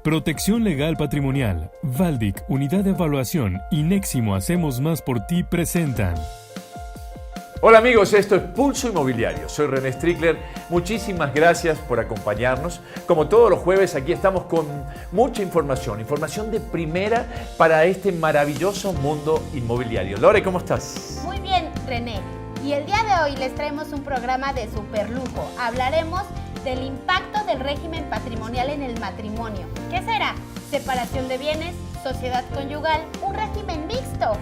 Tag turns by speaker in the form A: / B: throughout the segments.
A: Protección Legal Patrimonial, Valdic, Unidad de Evaluación y Neximo Hacemos Más por Ti presentan.
B: Hola amigos, esto es Pulso Inmobiliario. Soy René Strickler. Muchísimas gracias por acompañarnos. Como todos los jueves, aquí estamos con mucha información de primera para este maravilloso mundo inmobiliario. Lore, ¿cómo estás?
C: Muy bien, René. Y el día de hoy les traemos un programa de superlujo. Hablaremos del impacto del régimen patrimonial en el matrimonio. ¿Qué será? Separación de bienes, sociedad conyugal, un régimen mixto.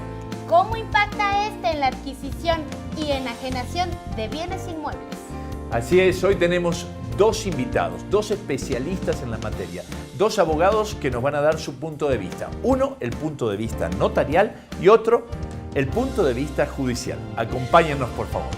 C: ¿Cómo impacta este en la adquisición y enajenación de bienes inmuebles?
B: Así es, hoy tenemos dos invitados, dos especialistas en la materia, dos abogados que nos van a dar su punto de vista. Uno, el punto de vista notarial y otro, el punto de vista judicial. Acompáñennos, por favor.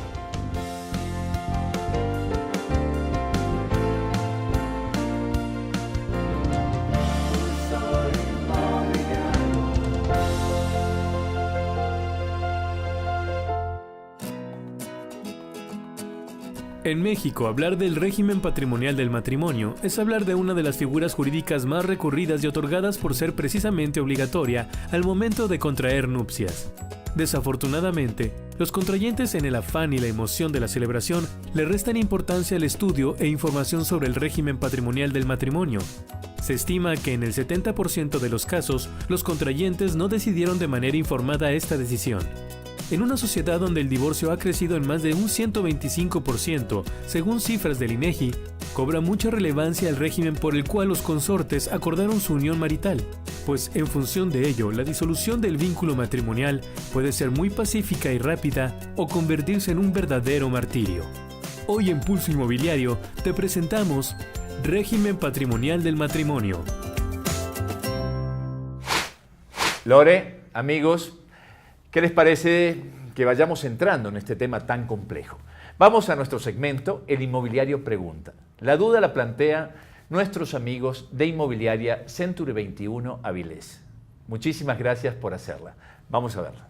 A: En México, hablar del régimen patrimonial del matrimonio es hablar de una de las figuras jurídicas más recurridas y otorgadas por ser precisamente obligatoria al momento de contraer nupcias. Desafortunadamente, los contrayentes en el afán y la emoción de la celebración le restan importancia al estudio e información sobre el régimen patrimonial del matrimonio. Se estima que en el 70% de los casos, los contrayentes no decidieron de manera informada esta decisión. En una sociedad donde el divorcio ha crecido en más de un 125%, según cifras del INEGI, cobra mucha relevancia el régimen por el cual los consortes acordaron su unión marital, pues en función de ello, la disolución del vínculo matrimonial puede ser muy pacífica y rápida o convertirse en un verdadero martirio. Hoy en Pulso Inmobiliario te presentamos Régimen Patrimonial del Matrimonio.
B: Lore, amigos, ¿qué les parece que vayamos entrando en este tema tan complejo? Vamos a nuestro segmento, El Inmobiliario Pregunta. La duda la plantean nuestros amigos de Inmobiliaria Century 21 Avilés. Muchísimas gracias por hacerla. Vamos a verla.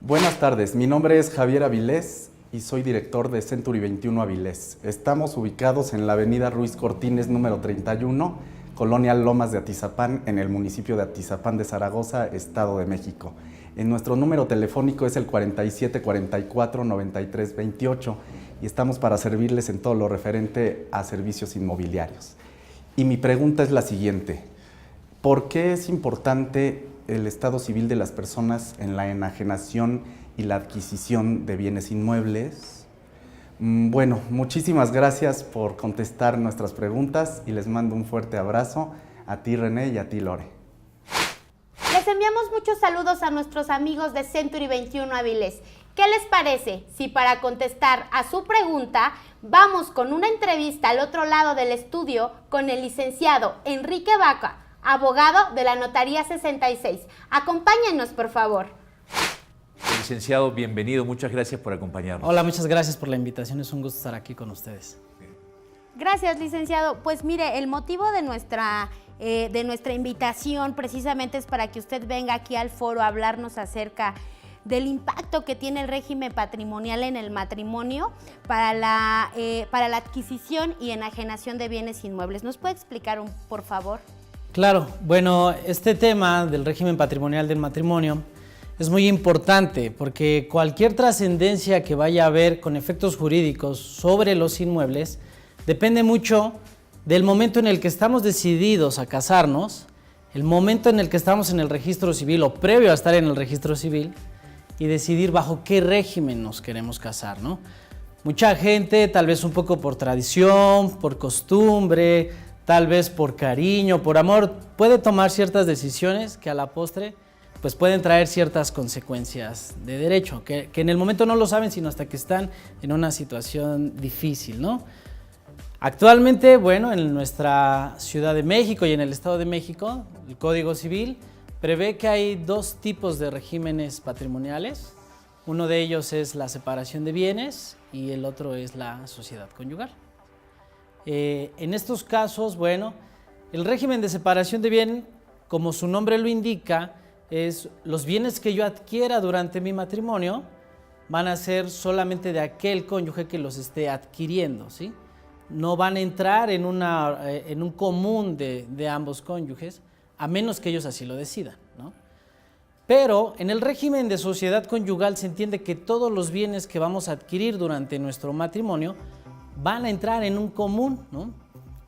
D: Buenas tardes, mi nombre es Javier Avilés y soy director de Century 21 Avilés. Estamos ubicados en la avenida Ruiz Cortines número 31, Colonia Lomas de Atizapán, en el municipio de Atizapán de Zaragoza, Estado de México. Nuestro número telefónico es el 47 44 93 28 y estamos para servirles en todo lo referente a servicios inmobiliarios. Y mi pregunta es la siguiente: ¿por qué es importante el estado civil de las personas en la enajenación y la adquisición de bienes inmuebles? Bueno, muchísimas gracias por contestar nuestras preguntas y les mando un fuerte abrazo a ti, René, y a ti, Lore.
C: Les enviamos muchos saludos a nuestros amigos de Century 21 Avilés. ¿Qué les parece si para contestar a su pregunta vamos con una entrevista al otro lado del estudio con el licenciado Enrique Vaca, abogado de la Notaría 66? Acompáñenos, por favor.
B: Licenciado, bienvenido. Muchas gracias por acompañarnos.
E: Hola, muchas gracias por la invitación. Es un gusto estar aquí con ustedes.
C: Gracias, licenciado. Pues mire, el motivo de nuestra invitación precisamente es para que usted venga aquí al foro a hablarnos acerca del impacto que tiene el régimen patrimonial en el matrimonio para la adquisición y enajenación de bienes inmuebles. ¿Nos puede explicar, por favor?
E: Claro, bueno, este tema del régimen patrimonial del matrimonio es muy importante porque cualquier trascendencia que vaya a haber con efectos jurídicos sobre los inmuebles depende mucho del momento en el que estamos decididos a casarnos, el momento en el que estamos en el registro civil o previo a estar en el registro civil y decidir bajo qué régimen nos queremos casar, ¿no? Mucha gente, tal vez un poco por tradición, por costumbre, tal vez por cariño, por amor, puede tomar ciertas decisiones que a la postre pues pueden traer ciertas consecuencias de derecho, que en el momento no lo saben sino hasta que están en una situación difícil, ¿no? Actualmente, bueno, en nuestra Ciudad de México y en el Estado de México, el Código Civil prevé que hay dos tipos de regímenes patrimoniales. Uno de ellos es la separación de bienes y el otro es la sociedad conyugal. En estos casos, bueno, el régimen de separación de bien, como su nombre lo indica, es los bienes que yo adquiera durante mi matrimonio van a ser solamente de aquel cónyuge que los esté adquiriendo, ¿sí? no van a entrar en un común de ambos cónyuges, a menos que ellos así lo decidan, ¿no? Pero en el régimen de sociedad conyugal se entiende que todos los bienes que vamos a adquirir durante nuestro matrimonio van a entrar en un común, ¿no?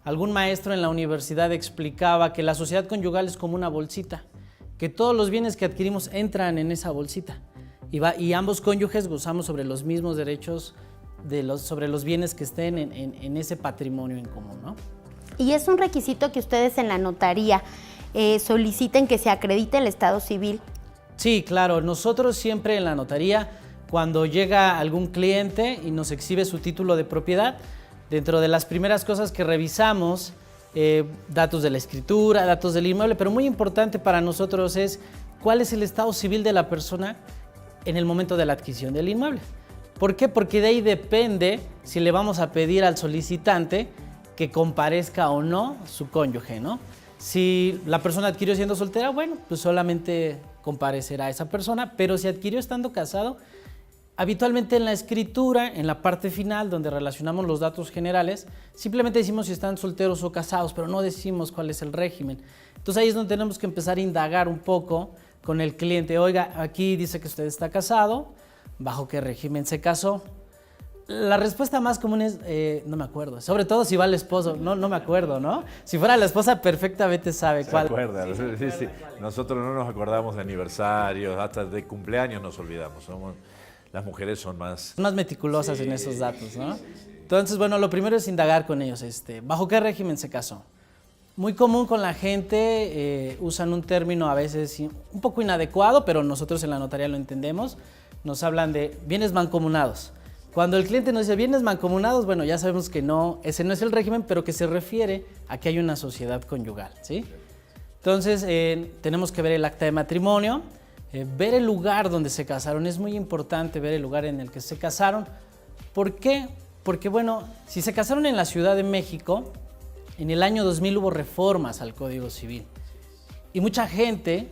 E: Algún maestro en la universidad explicaba que la sociedad conyugal es como una bolsita, que todos los bienes que adquirimos entran en esa bolsita y ambos cónyuges gozamos sobre los mismos derechos sobre los bienes que estén en ese patrimonio en común, ¿no?
C: Y es un requisito que ustedes en la notaría soliciten que se acredite el estado civil.
E: Sí, claro. Nosotros siempre en la notaría, cuando llega algún cliente y nos exhibe su título de propiedad, dentro de las primeras cosas que revisamos, datos de la escritura, datos del inmueble, pero muy importante para nosotros es cuál es el estado civil de la persona en el momento de la adquisición del inmueble. ¿Por qué? Porque de ahí depende si le vamos a pedir al solicitante que comparezca o no su cónyuge, ¿no? Si la persona adquirió siendo soltera, bueno, pues solamente comparecerá esa persona, pero si adquirió estando casado, habitualmente en la escritura, en la parte final donde relacionamos los datos generales, simplemente decimos si están solteros o casados, pero no decimos cuál es el régimen. Entonces ahí es donde tenemos que empezar a indagar un poco con el cliente. Oiga, aquí dice que usted está casado, ¿bajo qué régimen se casó? La respuesta más común es, no me acuerdo, sobre todo si va el esposo, no me acuerdo, ¿no? Si fuera la esposa perfectamente sabe cuál.
B: Se acuerda, sí. Nosotros no nos acordamos de aniversarios, hasta de cumpleaños nos olvidamos. Las mujeres son más
E: meticulosas en esos datos, ¿no? Entonces, bueno, lo primero es indagar con ellos, ¿bajo qué régimen se casó? Muy común con la gente, usan un término a veces un poco inadecuado, pero nosotros en la notaría lo entendemos, nos hablan de bienes mancomunados. Cuando el cliente nos dice bienes mancomunados, bueno, ya sabemos que no, ese no es el régimen, pero que se refiere a que hay una sociedad conyugal, ¿sí? Entonces, tenemos que ver el acta de matrimonio, ver el lugar donde se casaron. Es muy importante ver el lugar en el que se casaron. ¿Por qué? Porque, bueno, si se casaron en la Ciudad de México, en el año 2000 hubo reformas al Código Civil. Y mucha gente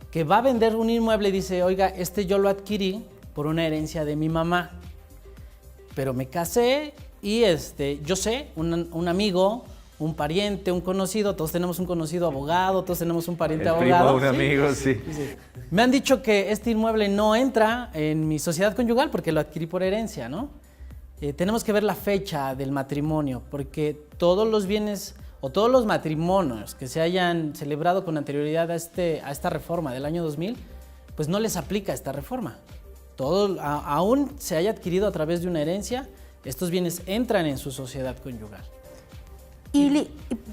E: que va a vender un inmueble dice, oiga, yo lo adquirí por una herencia de mi mamá, pero me casé y yo sé, un amigo, un pariente, un conocido, todos tenemos un conocido abogado, todos tenemos un pariente abogado.
B: Primo, un amigo, sí.
E: Me han dicho que este inmueble no entra en mi sociedad conyugal porque lo adquirí por herencia, ¿no? Tenemos que ver la fecha del matrimonio, porque todos los bienes o todos los matrimonios que se hayan celebrado con anterioridad a esta reforma del año 2000, pues no les aplica esta reforma. Aún se haya adquirido a través de una herencia, estos bienes entran en su sociedad conyugal.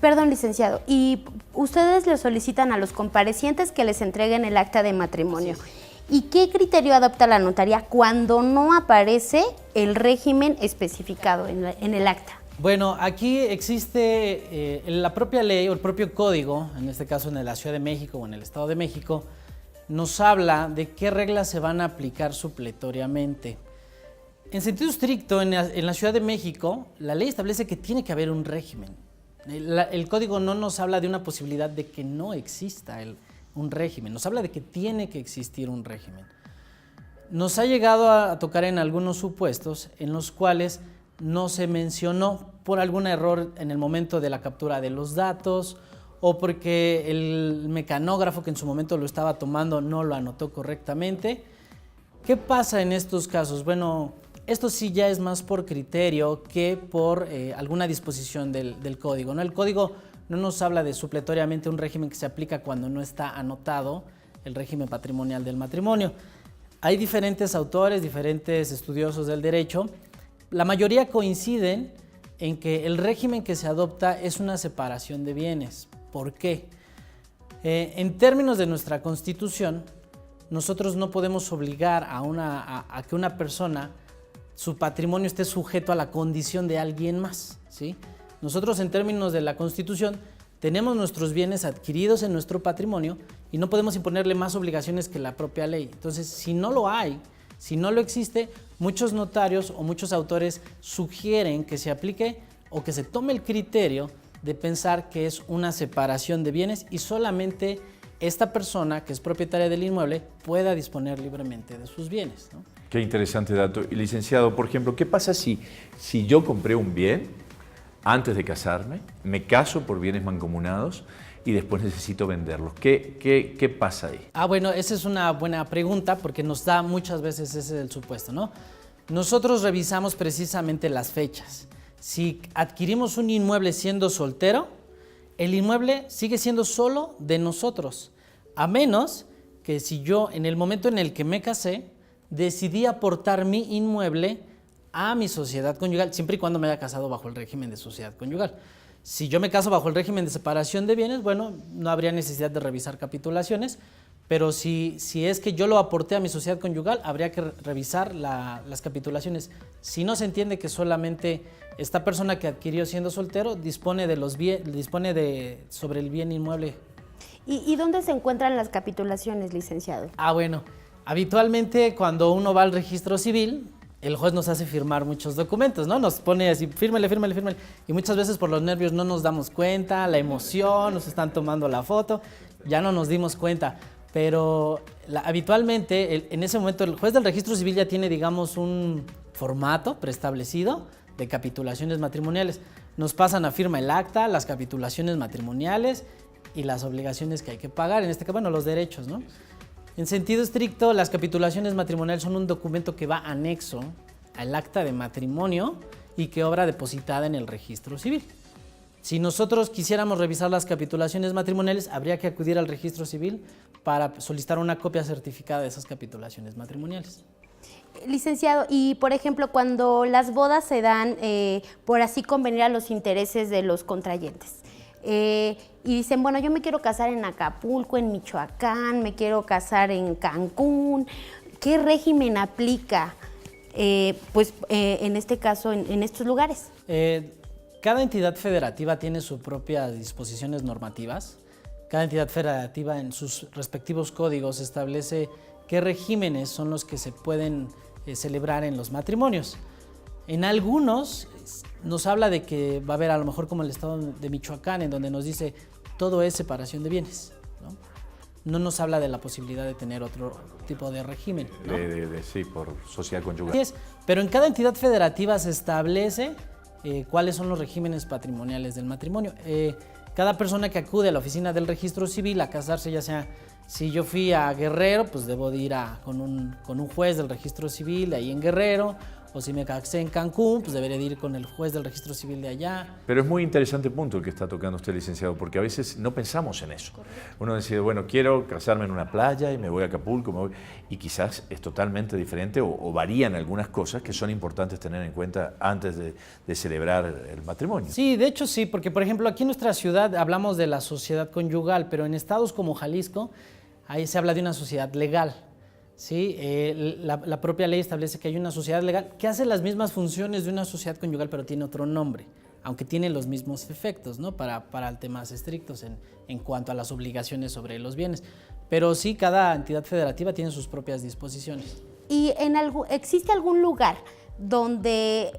C: Perdón, licenciado, y ustedes le solicitan a los comparecientes que les entreguen el acta de matrimonio. Sí. ¿Y qué criterio adopta la notaría cuando no aparece el régimen especificado en el acta?
E: Bueno, aquí existe la propia ley o el propio código, en este caso en la Ciudad de México o en el Estado de México, nos habla de qué reglas se van a aplicar supletoriamente. En sentido estricto, en la Ciudad de México, la ley establece que tiene que haber un régimen. El código no nos habla de una posibilidad de que no exista un régimen, nos habla de que tiene que existir un régimen. Nos ha llegado a tocar en algunos supuestos en los cuales no se mencionó por algún error en el momento de la captura de los datos o porque el mecanógrafo que en su momento lo estaba tomando no lo anotó correctamente. ¿Qué pasa en estos casos? Bueno, esto sí ya es más por criterio que por alguna disposición del código, ¿no? El código no nos habla de supletoriamente un régimen que se aplica cuando no está anotado el régimen patrimonial del matrimonio. Hay diferentes autores, diferentes estudiosos del derecho. La mayoría coinciden en que el régimen que se adopta es una separación de bienes. ¿Por qué? En términos de nuestra Constitución, nosotros no podemos obligar a que una persona, su patrimonio esté sujeto a la condición de alguien más, ¿sí? Nosotros en términos de la Constitución tenemos nuestros bienes adquiridos en nuestro patrimonio y no podemos imponerle más obligaciones que la propia ley. Entonces, si no lo hay, si no lo existe, muchos notarios o muchos autores sugieren que se aplique o que se tome el criterio de pensar que es una separación de bienes y solamente esta persona que es propietaria del inmueble pueda disponer libremente de sus bienes, ¿no?
B: Qué interesante dato. Y licenciado, por ejemplo, ¿qué pasa si yo compré un bien antes de casarme, me caso por bienes mancomunados y después necesito venderlos. ¿Qué pasa ahí?
E: Bueno, esa es una buena pregunta porque nos da muchas veces ese el supuesto, ¿no? Nosotros revisamos precisamente las fechas. Si adquirimos un inmueble siendo soltero, el inmueble sigue siendo solo de nosotros, a menos que si yo en el momento en el que me casé decidí aportar mi inmueble a mi sociedad conyugal, siempre y cuando me haya casado bajo el régimen de sociedad conyugal. Si yo me caso bajo el régimen de separación de bienes, bueno, no habría necesidad de revisar capitulaciones, pero si es que yo lo aporté a mi sociedad conyugal, habría que revisar las capitulaciones. Si no se entiende que solamente esta persona que adquirió siendo soltero dispone sobre el bien inmueble.
C: ¿Y dónde se encuentran las capitulaciones, licenciado?
E: Bueno, habitualmente cuando uno va al registro civil, el juez nos hace firmar muchos documentos, ¿no? Nos pone así, fírmele. Y muchas veces por los nervios no nos damos cuenta, la emoción, nos están tomando la foto, ya no nos dimos cuenta. Pero habitualmente, en ese momento, el juez del registro civil ya tiene, digamos, un formato preestablecido de capitulaciones matrimoniales. Nos pasan a firma el acta, las capitulaciones matrimoniales y las obligaciones que hay que pagar, en este caso, bueno, los derechos, ¿no? En sentido estricto, las capitulaciones matrimoniales son un documento que va anexo al acta de matrimonio y que obra depositada en el registro civil. Si nosotros quisiéramos revisar las capitulaciones matrimoniales, habría que acudir al registro civil para solicitar una copia certificada de esas capitulaciones matrimoniales.
C: Licenciado, y por ejemplo, cuando las bodas se dan por así convenir a los intereses de los contrayentes, y dicen, bueno, yo me quiero casar en Acapulco, en Michoacán, me quiero casar en Cancún, ¿qué régimen aplica en este caso en estos lugares?
E: Cada entidad federativa tiene sus propias disposiciones normativas. Cada entidad federativa en sus respectivos códigos establece qué regímenes son los que se pueden celebrar en los matrimonios. En algunos nos habla de que va a haber a lo mejor como el estado de Michoacán, en donde nos dice todo es separación de bienes, ¿no? No nos habla de la posibilidad de tener otro tipo de régimen, ¿no?
B: Sí, por sociedad conyugal.
E: Así es, pero en cada entidad federativa se establece cuáles son los regímenes patrimoniales del matrimonio. Cada persona que acude a la oficina del registro civil a casarse, ya sea, si yo fui a Guerrero, pues debo de ir con un juez del registro civil de ahí en Guerrero, o si me casé en Cancún, pues debería de ir con el juez del registro civil de allá.
B: Pero es muy interesante punto el que está tocando usted, licenciado, porque a veces no pensamos en eso. Uno decide, bueno, quiero casarme en una playa y me voy a Acapulco, y quizás es totalmente diferente o varían algunas cosas que son importantes tener en cuenta antes de celebrar el matrimonio.
E: Sí, de hecho sí, porque por ejemplo aquí en nuestra ciudad hablamos de la sociedad conyugal, pero en estados como Jalisco, ahí se habla de una sociedad legal. Sí, la propia ley establece que hay una sociedad legal que hace las mismas funciones de una sociedad conyugal, pero tiene otro nombre, aunque tiene los mismos efectos, ¿no? Para temas estrictos en cuanto a las obligaciones sobre los bienes. Pero sí, cada entidad federativa tiene sus propias disposiciones.
C: ¿Y existe algún lugar donde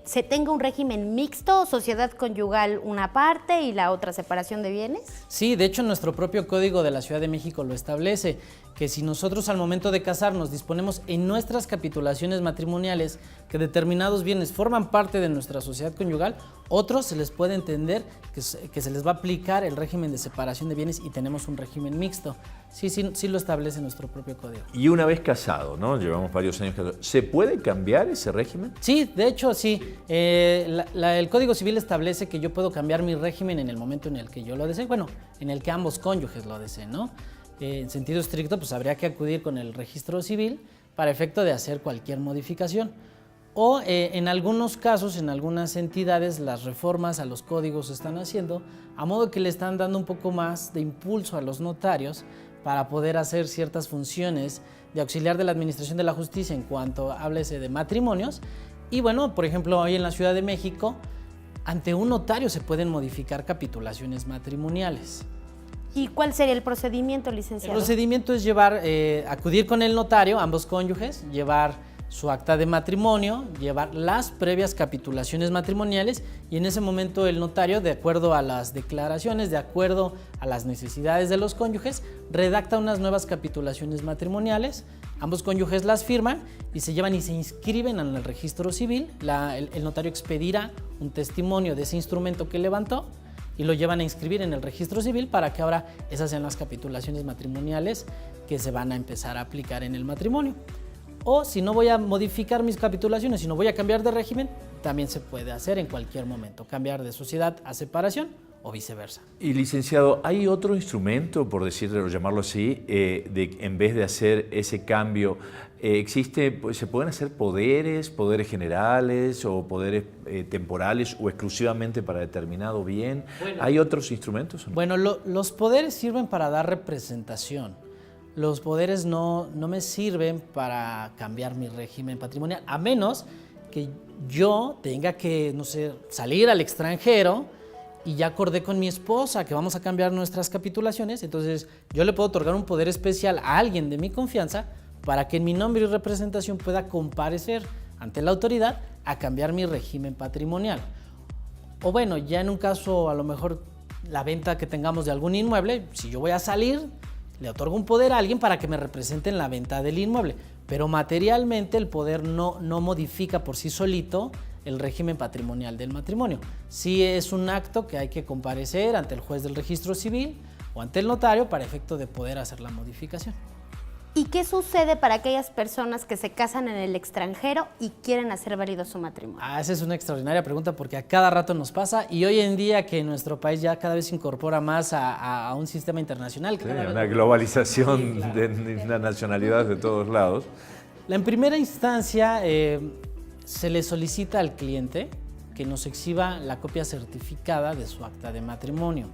C: se tenga un régimen mixto, sociedad conyugal una parte y la otra separación de bienes?
E: Sí, de hecho nuestro propio Código de la Ciudad de México lo establece, que si nosotros al momento de casarnos disponemos en nuestras capitulaciones matrimoniales que determinados bienes forman parte de nuestra sociedad conyugal, otros se les puede entender que se les va a aplicar el régimen de separación de bienes y tenemos un régimen mixto. Sí lo establece nuestro propio código.
B: Y una vez casado, ¿no? Llevamos varios años casados, ¿se puede cambiar ese régimen?
E: Sí, de hecho sí. El Código Civil establece que yo puedo cambiar mi régimen en el momento en el que yo lo desee, bueno, en el que ambos cónyuges lo deseen, ¿no? En sentido estricto, pues habría que acudir con el registro civil para efecto de hacer cualquier modificación. O en algunos casos, en algunas entidades, las reformas a los códigos se están haciendo a modo que le están dando un poco más de impulso a los notarios para poder hacer ciertas funciones de auxiliar de la administración de la justicia en cuanto háblese de matrimonios. Y bueno, por ejemplo, hoy en la Ciudad de México, ante un notario se pueden modificar capitulaciones matrimoniales.
C: ¿Y cuál sería el procedimiento, licenciado?
E: El procedimiento es acudir con el notario, ambos cónyuges, llevar su acta de matrimonio, llevar las previas capitulaciones matrimoniales y en ese momento el notario, de acuerdo a las declaraciones, de acuerdo a las necesidades de los cónyuges, redacta unas nuevas capitulaciones matrimoniales, ambos cónyuges las firman y se llevan y se inscriben en el registro civil. El notario expedirá un testimonio de ese instrumento que levantó y lo llevan a inscribir en el registro civil para que ahora esas sean las capitulaciones matrimoniales que se van a empezar a aplicar en el matrimonio. O si no voy a modificar mis capitulaciones, si no voy a cambiar de régimen, también se puede hacer en cualquier momento, cambiar de sociedad a separación o viceversa.
B: Y licenciado, ¿hay otro instrumento, por decirlo, llamarlo así, en vez de hacer ese cambio, se pueden hacer poderes generales o poderes temporales o exclusivamente para determinado bien? Bueno, ¿hay otros instrumentos? ¿No?
E: Bueno, los poderes sirven para dar representación. Los poderes no me sirven para cambiar mi régimen patrimonial, a menos que yo tenga que, no sé, salir al extranjero y ya acordé con mi esposa que vamos a cambiar nuestras capitulaciones. Entonces yo le puedo otorgar un poder especial a alguien de mi confianza para que en mi nombre y representación pueda comparecer ante la autoridad a cambiar mi régimen patrimonial. O bueno, ya en un caso, a lo mejor la venta que tengamos de algún inmueble, si yo voy a salir, le otorgo un poder a alguien para que me represente en la venta del inmueble, pero materialmente el poder no modifica por sí solito el régimen patrimonial del matrimonio. Sí es un acto que hay que comparecer ante el juez del registro civil o ante el notario para efecto de poder hacer la modificación.
C: ¿Y qué sucede para aquellas personas que se casan en el extranjero y quieren hacer válido su matrimonio?
E: Esa es una extraordinaria pregunta porque a cada rato nos pasa y hoy en día que nuestro país ya cada vez se incorpora más a un sistema internacional.
B: Sí, una globalización de la nacionalidad de todos lados.
E: En primera instancia se le solicita al cliente que nos exhiba la copia certificada de su acta de matrimonio.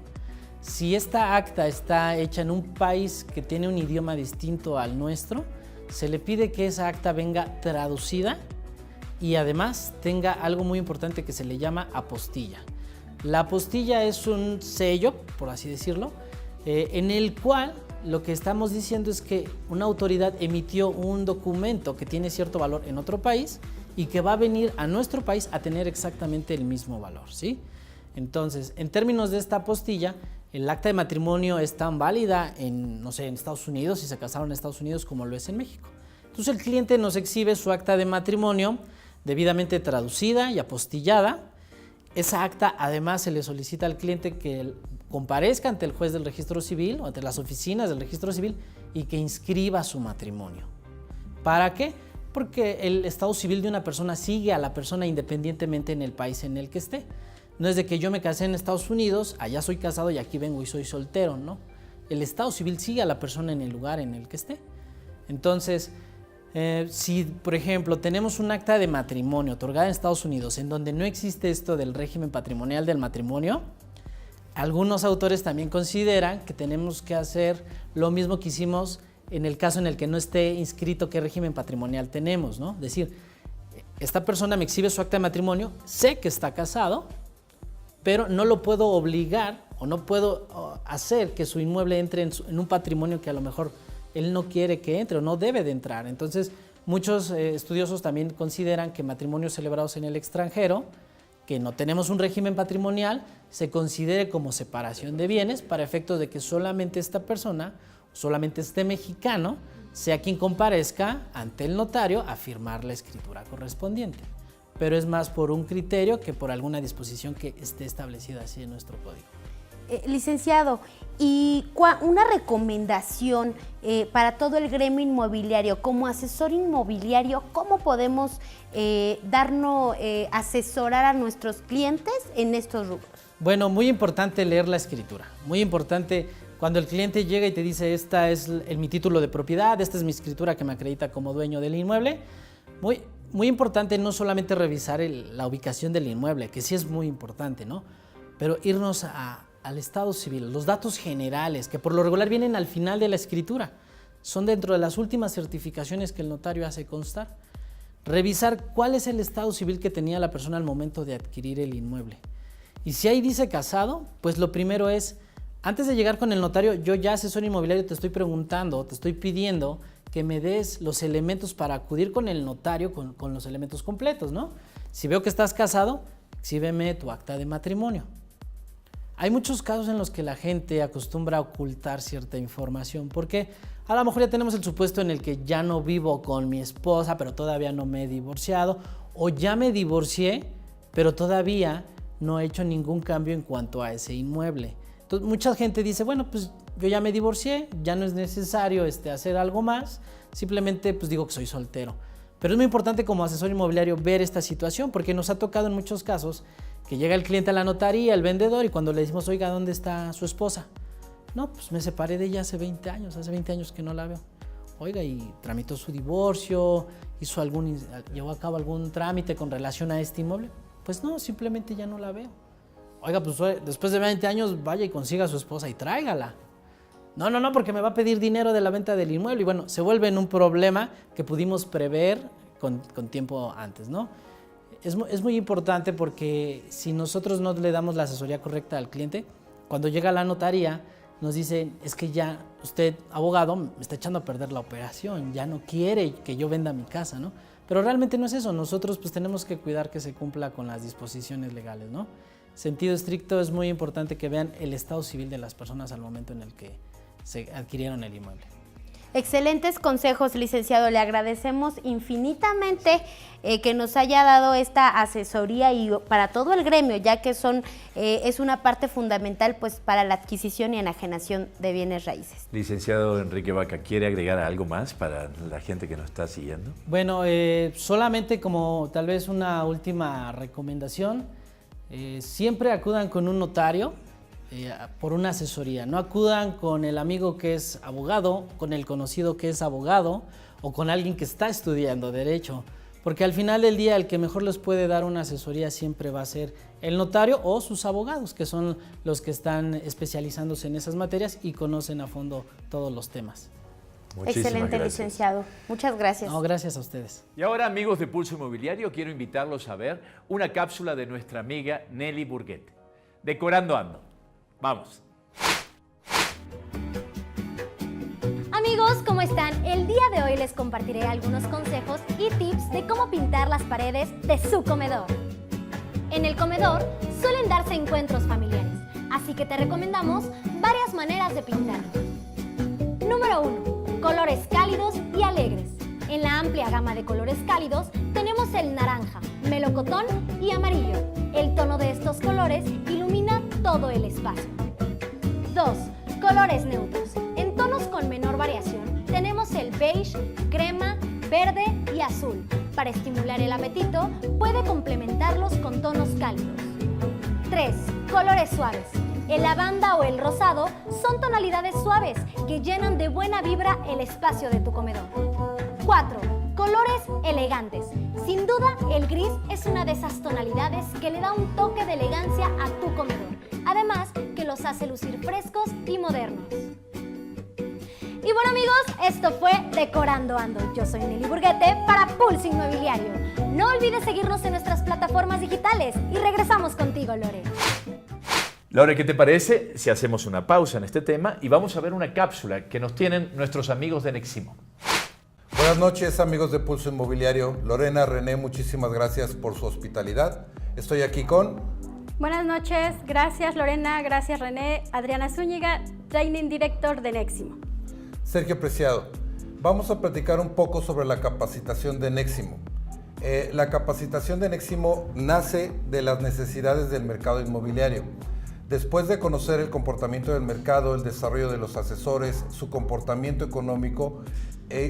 E: Si esta acta está hecha en un país que tiene un idioma distinto al nuestro, se le pide que esa acta venga traducida y además tenga algo muy importante que se le llama apostilla. La apostilla es un sello, por así decirlo, en el cual lo que estamos diciendo es que una autoridad emitió un documento que tiene cierto valor en otro país y que va a venir a nuestro país a tener exactamente el mismo valor, ¿sí? Entonces, en términos de esta apostilla, el acta de matrimonio es tan válida en Estados Unidos, si se casaron en Estados Unidos, como lo es en México. Entonces el cliente nos exhibe su acta de matrimonio debidamente traducida y apostillada. Esa acta además se le solicita al cliente que comparezca ante el juez del registro civil o ante las oficinas del registro civil y que inscriba su matrimonio. ¿Para qué? Porque el estado civil de una persona sigue a la persona independientemente en el país en el que esté. No es de que yo me casé en Estados Unidos, allá soy casado y aquí vengo y soy soltero, ¿no? El estado civil sigue a la persona en el lugar en el que esté. Entonces, si por ejemplo tenemos un acta de matrimonio otorgada en Estados Unidos en donde no existe esto del régimen patrimonial del matrimonio, algunos autores también consideran que tenemos que hacer lo mismo que hicimos en el caso en el que no esté inscrito qué régimen patrimonial tenemos, ¿no? Es decir, esta persona me exhibe su acta de matrimonio, sé que está casado, pero no lo puedo obligar o no puedo hacer que su inmueble entre en un patrimonio que a lo mejor él no quiere que entre o no debe de entrar. Entonces, muchos estudiosos también consideran que matrimonios celebrados en el extranjero, que no tenemos un régimen patrimonial, se considere como separación de bienes para efectos de que solamente esta persona, solamente este mexicano, sea quien comparezca ante el notario a firmar la escritura correspondiente. Pero es más por un criterio que por alguna disposición que esté establecida así en nuestro código.
C: Licenciado, y una recomendación para todo el gremio inmobiliario, como asesor inmobiliario, ¿cómo podemos asesorar a nuestros clientes en estos rubros?
E: Bueno, muy importante leer la escritura, muy importante cuando el cliente llega y te dice esta es mi título de propiedad, esta es mi escritura que me acredita como dueño del inmueble, muy importante no solamente revisar la ubicación del inmueble, que sí es muy importante, ¿no? Pero irnos al estado civil, los datos generales, que por lo regular vienen al final de la escritura, son dentro de las últimas certificaciones que el notario hace constar. Revisar cuál es el estado civil que tenía la persona al momento de adquirir el inmueble. Y si ahí dice casado, pues lo primero es, antes de llegar con el notario, yo ya asesor inmobiliario te estoy preguntando, te estoy pidiendo que me des los elementos para acudir con el notario con los elementos completos, ¿no? Si veo que estás casado, exhíbeme tu acta de matrimonio. Hay muchos casos en los que la gente acostumbra a ocultar cierta información, porque a lo mejor ya tenemos el supuesto en el que ya no vivo con mi esposa, pero todavía no me he divorciado, o ya me divorcié, pero todavía no he hecho ningún cambio en cuanto a ese inmueble. Entonces, mucha gente dice, bueno, pues yo ya me divorcié, ya no es necesario hacer algo más, simplemente pues digo que soy soltero. Pero es muy importante como asesor inmobiliario ver esta situación, porque nos ha tocado en muchos casos que llega el cliente a la notaría, el vendedor, y cuando le decimos, oiga, ¿dónde está su esposa? No, pues me separé de ella hace 20 años que no la veo. Oiga, y tramitó su divorcio, llevó a cabo algún trámite con relación a este inmueble. Pues no, simplemente ya no la veo. Oiga, pues después de 20 años vaya y consiga a su esposa y tráigala. No, porque me va a pedir dinero de la venta del inmueble. Y bueno, se vuelve en un problema que pudimos prever con tiempo antes, ¿no? Es muy importante porque si nosotros no le damos la asesoría correcta al cliente, cuando llega a la notaría nos dice, es que ya usted, abogado, me está echando a perder la operación, ya no quiere que yo venda mi casa, ¿no? Pero realmente no es eso, nosotros pues tenemos que cuidar que se cumpla con las disposiciones legales, ¿no? Sentido estricto, es muy importante que vean el estado civil de las personas al momento en el que se adquirieron el inmueble.
C: Excelentes consejos, licenciado. Le agradecemos infinitamente que nos haya dado esta asesoría y para todo el gremio, ya que es una parte fundamental pues, para la adquisición y enajenación de bienes raíces.
B: Licenciado Enrique Vaca, ¿quiere agregar algo más para la gente que nos está siguiendo?
E: Bueno, solamente como tal vez una última recomendación, siempre acudan con un notario por una asesoría. No acudan con el amigo que es abogado, con el conocido que es abogado o con alguien que está estudiando derecho, porque al final del día el que mejor les puede dar una asesoría siempre va a ser el notario o sus abogados, que son los que están especializándose en esas materias y conocen a fondo todos los temas.
C: Excelente,
B: gracias.
C: Licenciado. Muchas gracias.
E: No, gracias a ustedes.
B: Y ahora, amigos de Pulso Inmobiliario, quiero invitarlos a ver una cápsula de nuestra amiga Nelly Burguete. Decorando Ando. Vamos.
F: Amigos, ¿cómo están? El día de hoy les compartiré algunos consejos y tips de cómo pintar las paredes de su comedor. En el comedor suelen darse encuentros familiares, así que te recomendamos varias maneras de pintarlo. Número 1. Colores cálidos y alegres. En la amplia gama de colores cálidos tenemos el naranja, melocotón y amarillo. El tono de estos colores ilumina todo el espacio. 2. Colores neutros. En tonos con menor variación tenemos el beige, crema, verde y azul. Para estimular el apetito, puede complementarlos con tonos cálidos. 3. Colores suaves. El lavanda o el rosado son tonalidades suaves que llenan de buena vibra el espacio de tu comedor. 4. Colores elegantes. Sin duda, el gris es una de esas tonalidades que le da un toque de elegancia a tu comedor, además que los hace lucir frescos y modernos. Y bueno, amigos, esto fue Decorando Ando. Yo soy Nelly Burguete para Pulso Inmobiliario. No olvides seguirnos en nuestras plataformas digitales y regresamos contigo, Lore.
B: Lore, ¿qué te parece si hacemos una pausa en este tema y vamos a ver una cápsula que nos tienen nuestros amigos de Neximo?
G: Buenas noches, amigos de Pulso Inmobiliario. Lorena, René, muchísimas gracias por su hospitalidad. Estoy aquí con...
H: Buenas noches, gracias Lorena, gracias René, Adriana Zúñiga, Training Director de Neximo.
G: Sergio Preciado, vamos a platicar un poco sobre la capacitación de Neximo. La capacitación de Neximo nace de las necesidades del mercado inmobiliario. Después de conocer el comportamiento del mercado, el desarrollo de los asesores, su comportamiento económico,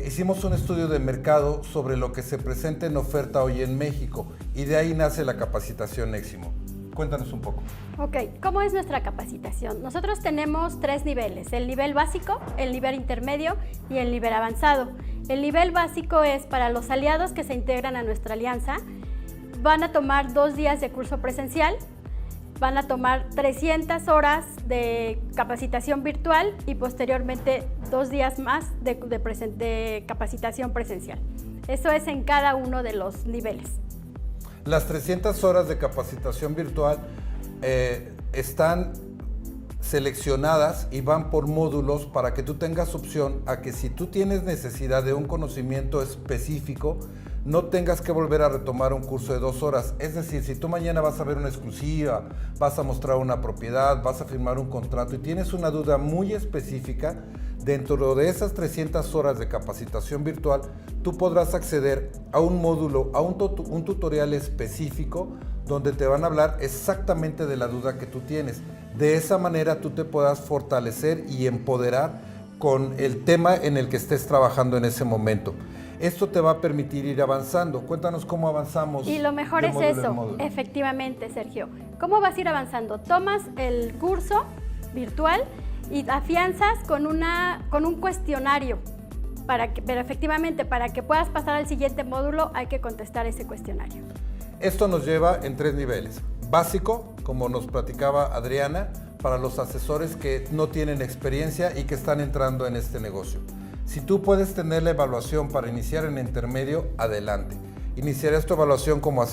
G: hicimos un estudio de mercado sobre lo que se presenta en oferta hoy en México y de ahí nace la capacitación Neximo. Cuéntanos un poco.
H: Ok, ¿cómo es nuestra capacitación? Nosotros tenemos 3 niveles, el nivel básico, el nivel intermedio y el nivel avanzado. El nivel básico es para los aliados que se integran a nuestra alianza. Van a tomar 2 días de curso presencial, van a tomar 300 horas de capacitación virtual y posteriormente 2 días más de capacitación presencial. Eso es en cada uno de los niveles. Las
G: 300 horas de capacitación virtual están seleccionadas y van por módulos para que tú tengas opción a que si tú tienes necesidad de un conocimiento específico, no tengas que volver a retomar un curso de 2 horas. Es decir, si tú mañana vas a ver una exclusiva, vas a mostrar una propiedad, vas a firmar un contrato y tienes una duda muy específica, dentro de esas 300 horas de capacitación virtual, tú podrás acceder a un módulo, a un tutorial específico donde te van a hablar exactamente de la duda que tú tienes. De esa manera tú te puedas fortalecer y empoderar con el tema en el que estés trabajando en ese momento. Esto te va a permitir ir avanzando. Cuéntanos cómo avanzamos.
H: Y lo mejor es eso, efectivamente, Sergio. ¿Cómo vas a ir avanzando? Tomas el curso virtual y afianzas con un cuestionario. Pero efectivamente, para que puedas pasar al siguiente módulo, hay que contestar ese cuestionario.
G: Esto nos lleva en 3 niveles. Básico, como nos platicaba Adriana, para los asesores que no tienen experiencia y que están entrando en este negocio. Si tú puedes tener la evaluación para iniciar en intermedio, adelante. Iniciarás tu evaluación como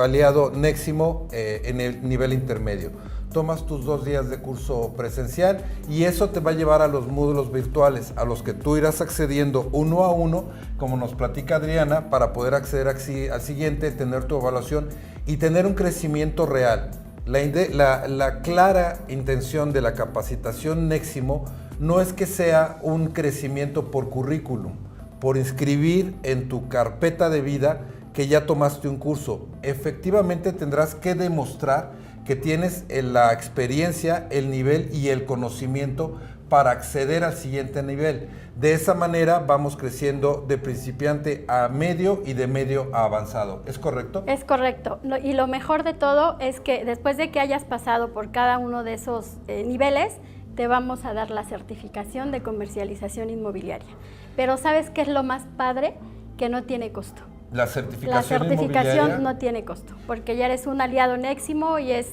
G: aliado Neximo en el nivel intermedio. Tomas tus 2 días de curso presencial y eso te va a llevar a los módulos virtuales a los que tú irás accediendo uno a uno, como nos platica Adriana, para poder acceder al siguiente, tener tu evaluación y tener un crecimiento real. La clara intención de la capacitación Neximo no es que sea un crecimiento por currículum, por inscribir en tu carpeta de vida que ya tomaste un curso. Efectivamente tendrás que demostrar que tienes la experiencia, el nivel y el conocimiento para acceder al siguiente nivel. De esa manera vamos creciendo de principiante a medio y de medio a avanzado. ¿Es correcto?
H: Es correcto. Y lo mejor de todo es que después de que hayas pasado por cada uno de esos niveles, te vamos a dar la certificación de comercialización inmobiliaria. Pero ¿sabes qué es lo más padre? Que no tiene costo.
G: La certificación
H: no tiene costo, porque ya eres un aliado Neximo y es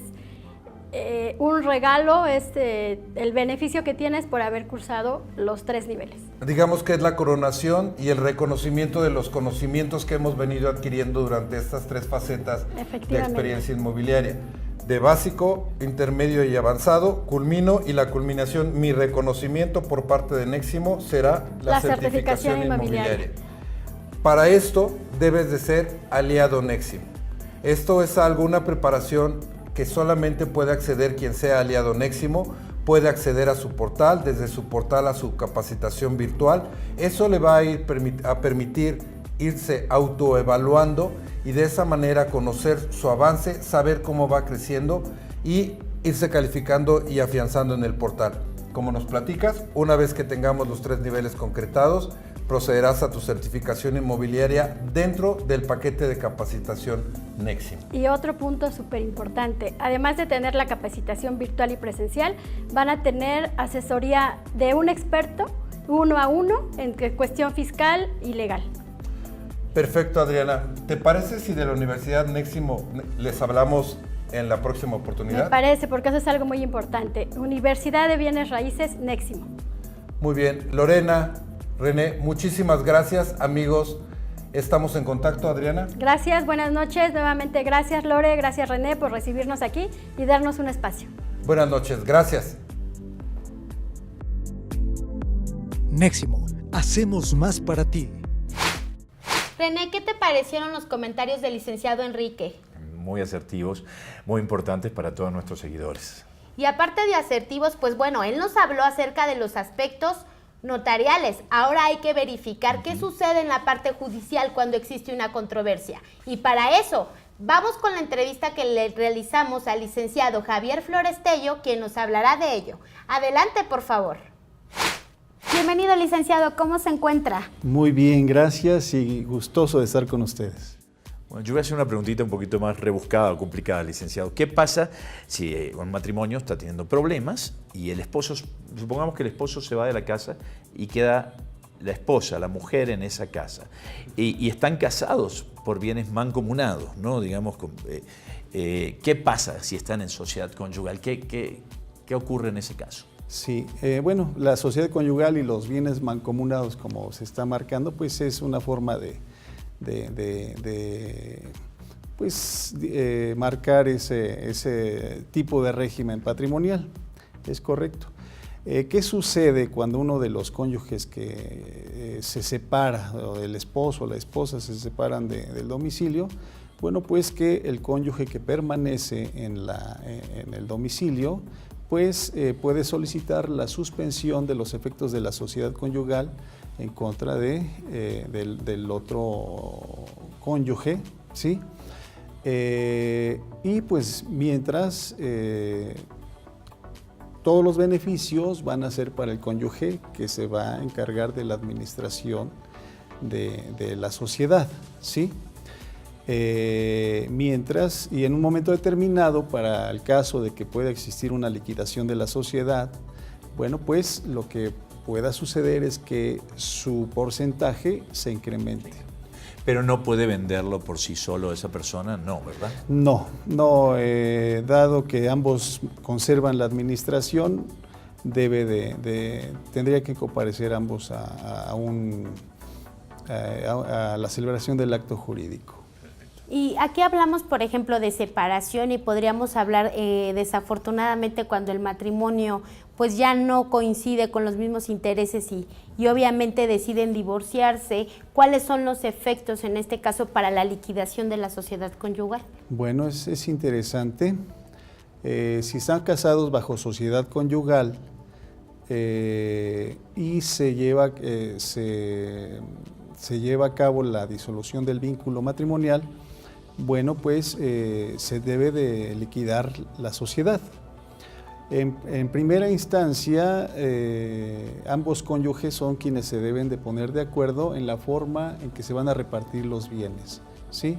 H: un regalo, es el beneficio que tienes por haber cursado los 3 niveles.
G: Digamos que es la coronación y el reconocimiento de los conocimientos que hemos venido adquiriendo durante estas 3 facetas de experiencia inmobiliaria. De básico, intermedio y avanzado, culmino y la culminación, mi reconocimiento por parte de Neximo será la certificación inmobiliaria. Para esto debes de ser aliado Neximo. Esto es una preparación que solamente puede acceder quien sea aliado Neximo, puede acceder a su portal, desde su portal a su capacitación virtual. Eso le va a permitir irse autoevaluando y de esa manera conocer su avance, saber cómo va creciendo y irse calificando y afianzando en el portal. Como nos platicas, una vez que tengamos los 3 niveles concretados, procederás a tu certificación inmobiliaria dentro del paquete de capacitación Neximo.
H: Y otro punto súper importante, además de tener la capacitación virtual y presencial, van a tener asesoría de un experto, 1 a 1, en cuestión fiscal y legal.
G: Perfecto, Adriana. ¿Te parece si de la Universidad Neximo les hablamos en la próxima oportunidad?
H: Me parece, porque eso es algo muy importante. Universidad de Bienes Raíces Neximo.
G: Muy bien. Lorena, René, muchísimas gracias, amigos. Estamos en contacto, Adriana.
H: Gracias, buenas noches. Nuevamente, gracias, Lore, gracias, René, por recibirnos aquí y darnos un espacio.
G: Buenas noches, gracias.
I: Neximo, hacemos más para ti.
C: René, ¿qué te parecieron los comentarios del licenciado Enrique?
B: Muy asertivos, muy importantes para todos nuestros seguidores.
C: Y aparte de asertivos, pues bueno, él nos habló acerca de los aspectos notariales. Ahora hay que verificar qué sucede en la parte judicial cuando existe una controversia. Y para eso, vamos con la entrevista que le realizamos al licenciado Javier Florestello, quien nos hablará de ello. Adelante, por favor. Bienvenido, licenciado. ¿Cómo se encuentra?
J: Muy bien, gracias y gustoso de estar con ustedes.
B: Bueno, yo voy a hacer una preguntita un poquito más rebuscada o complicada, licenciado. ¿Qué pasa si un matrimonio está teniendo problemas y el esposo, supongamos que el esposo se va de la casa y queda la esposa, la mujer en esa casa, y están casados por bienes mancomunados, ¿no? Digamos, ¿qué pasa si están en sociedad conyugal? ¿Qué ocurre en ese caso?
J: Sí, bueno, la sociedad conyugal y los bienes mancomunados, como se está marcando, pues es una forma de marcar ese tipo de régimen patrimonial. Es correcto. ¿Qué sucede cuando uno de los cónyuges que se separa, o el esposo o la esposa se separan del domicilio? Bueno, pues que el cónyuge que permanece en el domicilio, pues puede solicitar la suspensión de los efectos de la sociedad conyugal en contra del otro cónyuge, ¿sí? Y pues mientras todos los beneficios van a ser para el cónyuge que se va a encargar de la administración de la sociedad, ¿sí? Mientras, y en un momento determinado, para el caso de que pueda existir una liquidación de la sociedad, bueno, pues lo que pueda suceder es que su porcentaje se incremente.
B: Pero no puede venderlo por sí solo esa persona, no, ¿verdad?
J: No, dado que ambos conservan la administración, tendría que comparecer ambos a la celebración del acto jurídico.
C: Y aquí hablamos, por ejemplo, de separación y podríamos hablar desafortunadamente cuando el matrimonio pues ya no coincide con los mismos intereses y obviamente deciden divorciarse. ¿Cuáles son los efectos en este caso para la liquidación de la sociedad conyugal?
J: Bueno, es interesante. Si están casados bajo sociedad conyugal y se lleva a cabo la disolución del vínculo matrimonial, bueno, pues se debe de liquidar la sociedad. En primera instancia, ambos cónyuges son quienes se deben de poner de acuerdo en la forma en que se van a repartir los bienes, ¿sí?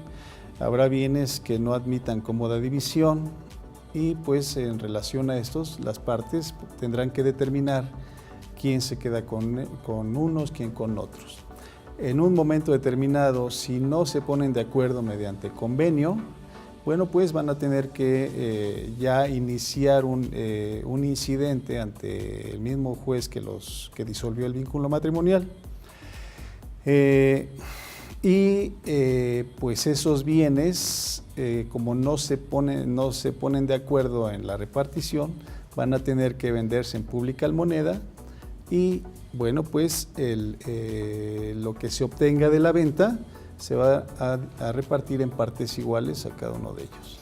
J: Habrá bienes que no admitan cómoda división y pues en relación a estos, las partes tendrán que determinar quién se queda con unos, quién con otros. En un momento determinado, si no se ponen de acuerdo mediante convenio, bueno, pues van a tener que ya iniciar un incidente ante el mismo juez que disolvió el vínculo matrimonial. Pues esos bienes, como no se ponen de acuerdo en la repartición, van a tener que venderse en pública almoneda y bueno, pues lo que se obtenga de la venta se va a repartir en partes iguales a cada uno de ellos.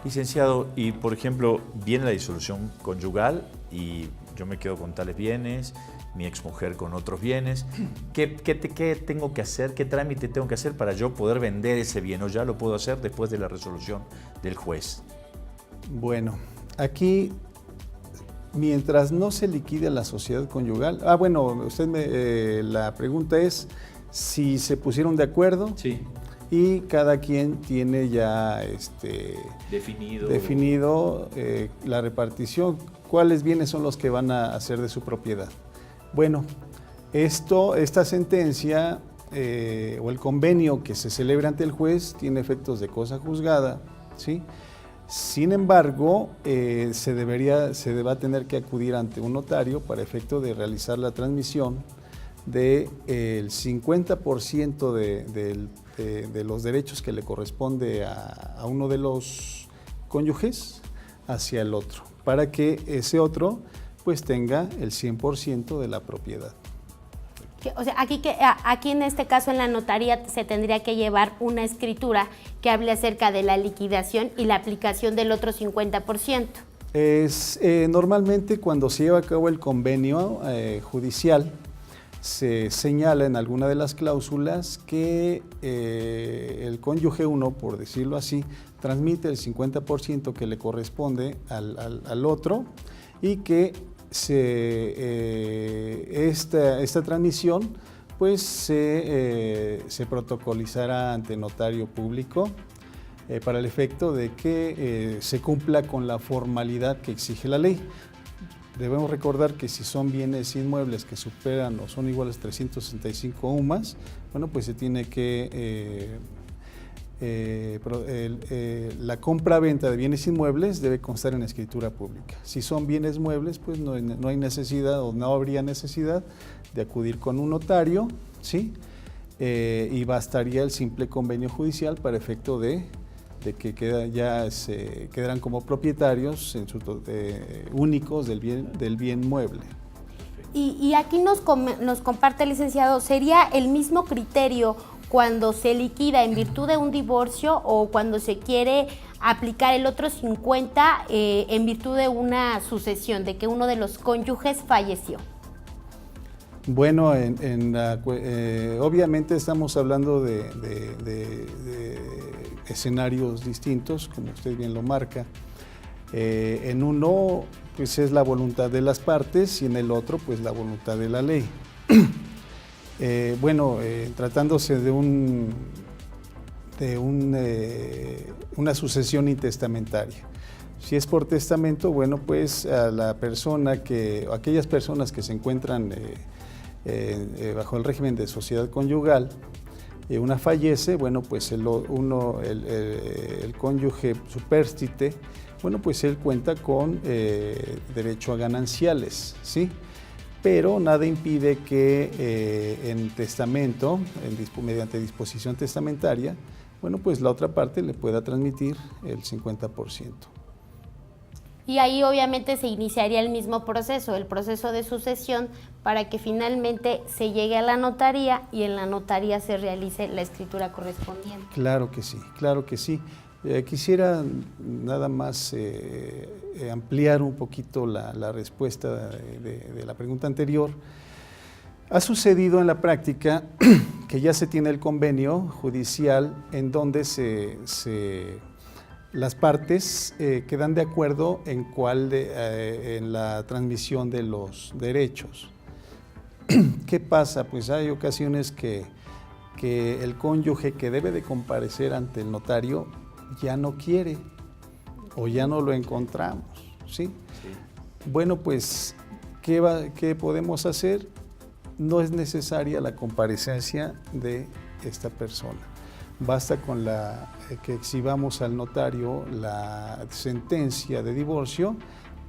B: Licenciado, y por ejemplo, viene la disolución conyugal y yo me quedo con tales bienes, mi exmujer con otros bienes. ¿Qué tengo que hacer? ¿Qué trámite tengo que hacer para yo poder vender ese bien? ¿O ya lo puedo hacer después de la resolución del juez?
J: Bueno, aquí, mientras no se liquide la sociedad conyugal, la pregunta es si se pusieron de acuerdo.
B: Sí.
J: Y cada quien tiene ya definido la repartición, cuáles bienes son los que van a hacer de su propiedad. Bueno, esta sentencia o el convenio que se celebra ante el juez tiene efectos de cosa juzgada, ¿sí? Sin embargo, se va a tener que acudir ante un notario para efecto de realizar la transmisión del 50% de los derechos que le corresponde a uno de los cónyuges hacia el otro, para que ese otro pues tenga el 100% de la propiedad.
C: O sea, aquí en este caso en la notaría se tendría que llevar una escritura que hable acerca de la liquidación y la aplicación del otro 50%.
J: Normalmente cuando se lleva a cabo el convenio judicial, se señala en alguna de las cláusulas que el cónyuge 1, por decirlo así, transmite el 50% que le corresponde al otro y que esta transmisión pues se protocolizará ante notario público para el efecto de que se cumpla con la formalidad que exige la ley. Debemos recordar que si son bienes inmuebles que superan o son iguales a 365 UMAS, bueno, pues se tiene que la compra-venta de bienes inmuebles debe constar en escritura pública. Si son bienes muebles, pues no hay necesidad o no habría necesidad de acudir con un notario, ¿sí? Y bastaría el simple convenio judicial para efecto de de que quedarán como propietarios únicos del bien mueble.
C: Y aquí nos comparte, licenciado, ¿sería el mismo criterio cuando se liquida en virtud de un divorcio o cuando se quiere aplicar el otro 50 en virtud de sucesión, de que uno de los cónyuges falleció?
J: Bueno, obviamente estamos hablando de escenarios distintos, como usted bien lo marca. En uno, pues es la voluntad de las partes y en el otro, pues la voluntad de la ley. Tratándose de una sucesión intestamentaria. Si es por testamento, bueno, pues a aquellas personas que se encuentran bajo el régimen de sociedad conyugal, una fallece, bueno, pues el cónyuge supérstite, bueno, pues él cuenta con derecho a gananciales, ¿sí? Pero nada impide que en testamento, mediante disposición testamentaria, bueno, pues la otra parte le pueda transmitir el 50%.
C: Y ahí obviamente se iniciaría el mismo proceso, el proceso de sucesión, para que finalmente se llegue a la notaría y en la notaría se realice la escritura correspondiente.
J: Claro que sí, claro que sí. Quisiera nada más ampliar un poquito la respuesta de la pregunta anterior. Ha sucedido en la práctica que ya se tiene el convenio judicial en donde las partes quedan de acuerdo en la transmisión de los derechos. ¿Qué pasa? Pues hay ocasiones que el cónyuge que debe de comparecer ante el notario ya no quiere o ya no lo encontramos, ¿sí? Bueno, pues, ¿qué podemos hacer? No es necesaria la comparecencia de esta persona. Basta con que exhibamos al notario la sentencia de divorcio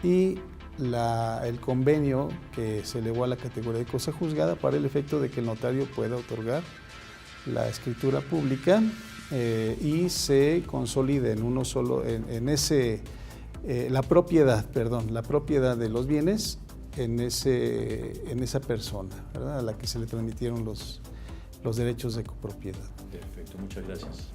J: y el convenio que se elevó a la categoría de cosa juzgada para el efecto de que el notario pueda otorgar la escritura pública y se consolide en uno solo, la propiedad de los bienes en esa persona, ¿verdad?, a la que se le transmitieron los derechos de copropiedad.
B: Perfecto, muchas gracias.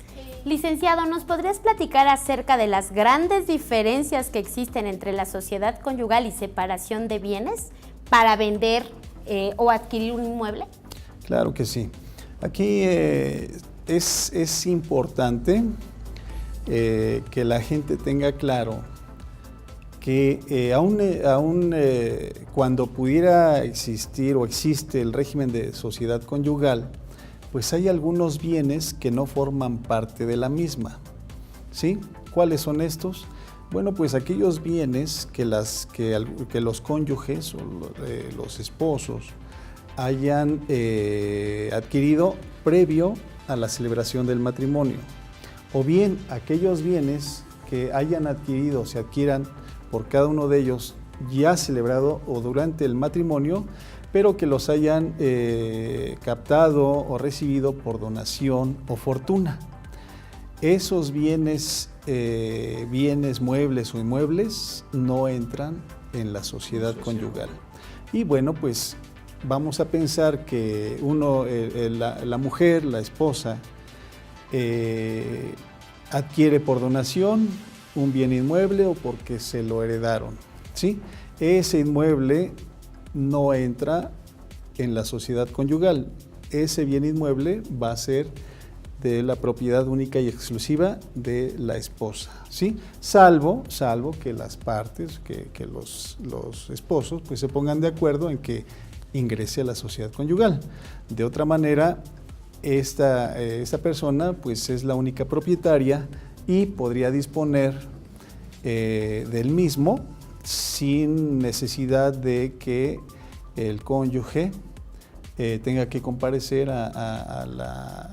C: Licenciado, ¿nos podrías platicar acerca de las grandes diferencias que existen entre la sociedad conyugal y separación de bienes para vender o adquirir un inmueble? Claro que sí.
J: Aquí es importante que la gente tenga claro que aún cuando pudiera existir o existe el régimen de sociedad conyugal, pues hay algunos bienes que no forman parte de la misma, ¿sí? ¿Cuáles son estos? Bueno, pues aquellos bienes que los cónyuges o los esposos hayan adquirido previo a la celebración del matrimonio, o bien aquellos bienes que hayan adquirido, se adquieran por cada uno de ellos ya celebrado o durante el matrimonio, pero que los hayan captado o recibido por donación o fortuna. Esos bienes muebles o inmuebles no entran en la sociedad conyugal. Y bueno, pues vamos a pensar que la mujer, la esposa, adquiere por donación un bien inmueble o porque se lo heredaron, ¿sí? Ese inmueble no entra en la sociedad conyugal. Ese bien inmueble va a ser de la propiedad única y exclusiva de la esposa, ¿sí? Salvo que las partes, que los esposos, pues se pongan de acuerdo en que ingrese a la sociedad conyugal. De otra manera, esta persona pues es la única propietaria y podría disponer del mismo sin necesidad de que el cónyuge tenga que comparecer a la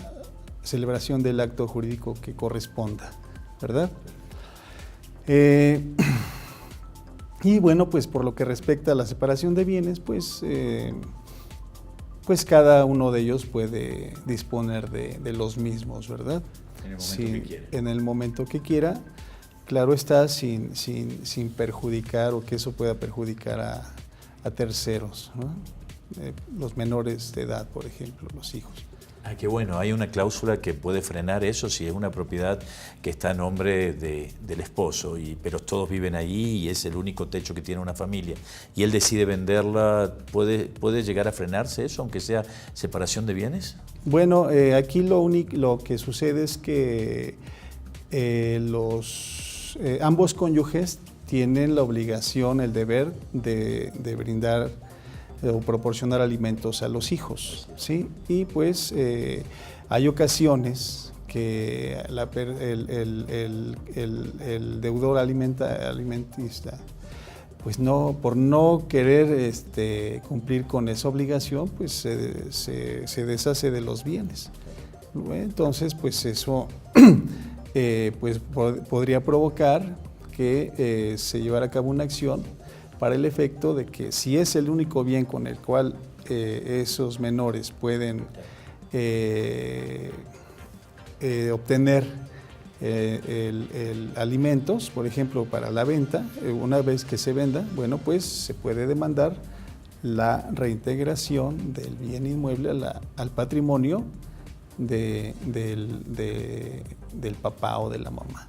J: celebración del acto jurídico que corresponda, ¿verdad? Y bueno, pues por lo que respecta a la separación de bienes, pues pues cada uno de ellos puede disponer de los mismos, ¿verdad?
B: En el momento que quiera.
J: En el momento que quiera, claro está, sin perjudicar o que eso pueda perjudicar a terceros, ¿no? Los menores de edad, por ejemplo, los hijos.
K: Ah, qué bueno, hay una cláusula que puede frenar eso si es una propiedad que está a nombre del esposo, pero todos viven allí y es el único techo que tiene una familia. Y él decide venderla, ¿puede llegar a frenarse eso, aunque sea separación de bienes?
J: Bueno, aquí lo que sucede es que ambos cónyuges tienen la obligación, el deber de brindar o proporcionar alimentos a los hijos, ¿sí? Y pues hay ocasiones que el deudor alimentista, pues no, por no querer cumplir con esa obligación, pues se deshace de los bienes. Entonces, pues eso pues podría provocar que se llevara a cabo una acción para el efecto de que si es el único bien con el cual esos menores pueden obtener alimentos, por ejemplo, para la venta, una vez que se venda, bueno, pues se puede demandar la reintegración del bien inmueble al patrimonio del papá o de la mamá.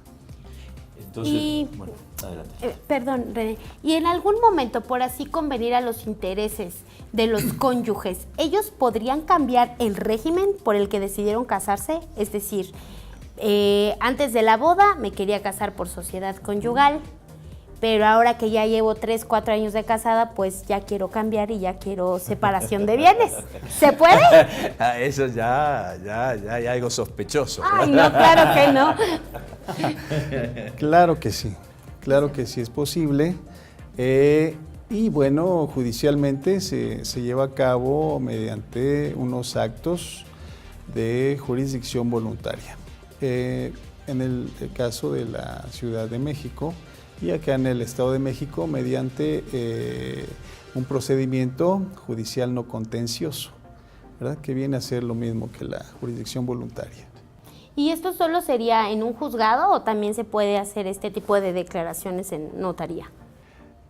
K: Entonces, bueno, adelante.
C: Perdón, René. Y en algún momento, por así convenir a los intereses de los cónyuges, ¿ellos podrían cambiar el régimen por el que decidieron casarse? Es decir, antes de la boda me quería casar por sociedad conyugal, pero ahora que ya llevo 3, 4 años de casada, pues ya quiero cambiar y ya quiero separación de bienes. ¿Se puede?
K: Eso ya hay algo sospechoso.
C: Ay, no, claro que no.
J: Claro que sí es posible. Y bueno, judicialmente se lleva a cabo mediante unos actos de jurisdicción voluntaria. En el caso de la Ciudad de México y acá en el Estado de México, mediante un procedimiento judicial no contencioso, ¿verdad? Que viene a ser lo mismo que la jurisdicción voluntaria.
C: ¿Y esto solo sería en un juzgado o también se puede hacer este tipo de declaraciones en notaría?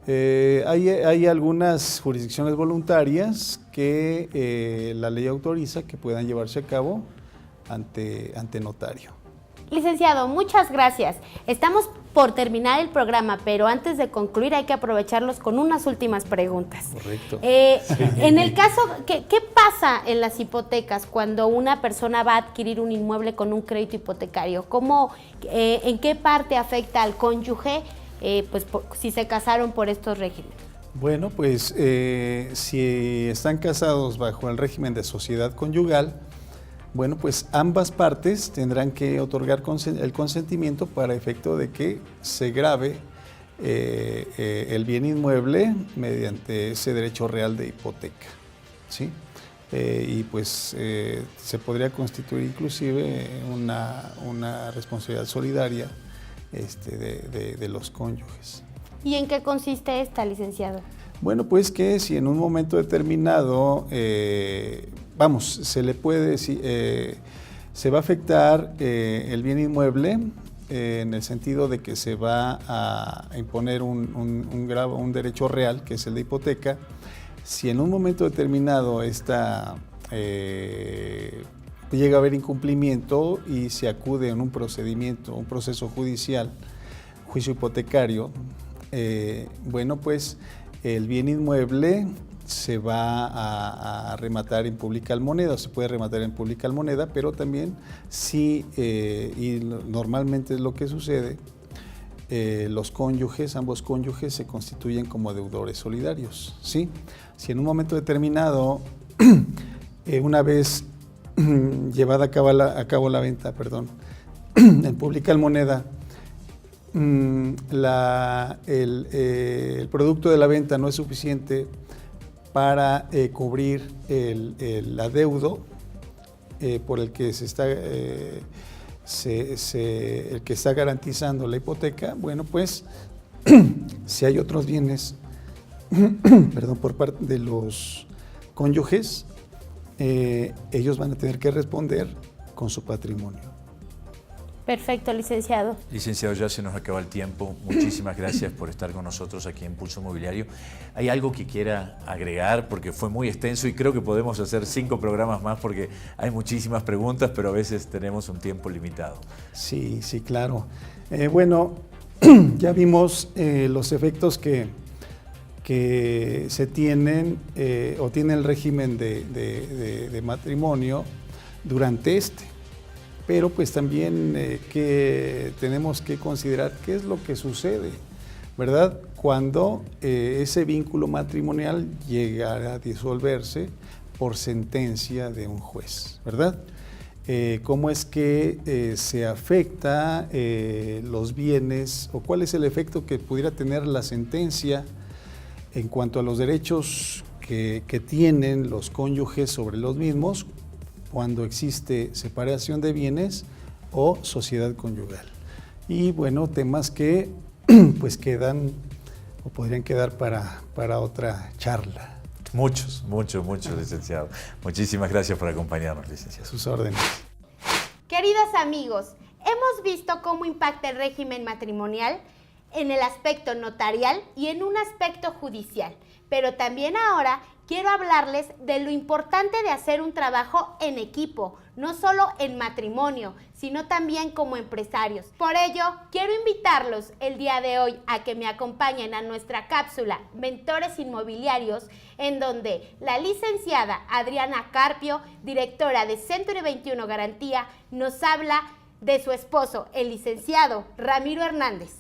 J: Hay algunas jurisdicciones voluntarias que la ley autoriza que puedan llevarse a cabo ante notario.
C: Licenciado, muchas gracias. Estamos por terminar el programa, pero antes de concluir hay que aprovecharlos con unas últimas preguntas.
J: Correcto.
C: En el caso, ¿qué pasa en las hipotecas cuando una persona va a adquirir un inmueble con un crédito hipotecario? ¿En qué parte afecta al cónyuge si se casaron por estos regímenes?
J: Bueno, pues si están casados bajo el régimen de sociedad conyugal, bueno, pues ambas partes tendrán que otorgar el consentimiento para efecto de que se grave el bien inmueble mediante ese derecho real de hipoteca, ¿sí? Y pues se podría constituir inclusive una responsabilidad solidaria de los cónyuges.
C: ¿Y en qué consiste esta, licenciado?
J: Bueno, pues que si en un momento determinado, se va a afectar el bien inmueble en el sentido de que se va a imponer un derecho real, que es el de hipoteca. Si en un momento determinado llega a haber incumplimiento y se acude en un proceso judicial, juicio hipotecario, bueno, pues el bien inmueble se va a rematar en pública almoneda, o se puede rematar en pública almoneda, pero también sí, y normalmente es lo que sucede, ambos cónyuges se constituyen como deudores solidarios, ¿sí? Si en un momento determinado, una vez llevada a cabo la venta, en pública almoneda, el producto de la venta no es suficiente para cubrir el adeudo por el que el que está garantizando la hipoteca. Bueno, pues si hay otros bienes por parte de los cónyuges, ellos van a tener que responder con su patrimonio.
C: Perfecto, licenciado.
K: Licenciado, ya se nos acaba el tiempo. Muchísimas gracias por estar con nosotros aquí en Pulso Inmobiliario. ¿Hay algo que quiera agregar? Porque fue muy extenso y creo que podemos hacer 5 programas más porque hay muchísimas preguntas, pero a veces tenemos un tiempo limitado.
J: Sí, sí, claro. Bueno, ya vimos los efectos que se tienen o tiene el régimen de matrimonio durante pero pues también que tenemos que considerar qué es lo que sucede, ¿verdad? Cuando ese vínculo matrimonial llega a disolverse por sentencia de un juez, ¿verdad? Cómo es que se afecta los bienes o cuál es el efecto que pudiera tener la sentencia en cuanto a los derechos que tienen los cónyuges sobre los mismos cuando existe separación de bienes o sociedad conyugal. Y bueno, temas que pues quedan o podrían quedar para otra charla.
K: Muchos, licenciado. Muchísimas gracias por acompañarnos, licenciado.
J: Sus órdenes.
C: Queridos amigos, hemos visto cómo impacta el régimen matrimonial en el aspecto notarial y en un aspecto judicial, pero también ahora quiero hablarles de lo importante de hacer un trabajo en equipo, no solo en matrimonio, sino también como empresarios. Por ello, quiero invitarlos el día de hoy a que me acompañen a nuestra cápsula Mentores Inmobiliarios, en donde la licenciada Adriana Carpio, directora de Century 21 Garantía, nos habla de su esposo, el licenciado Ramiro Hernández.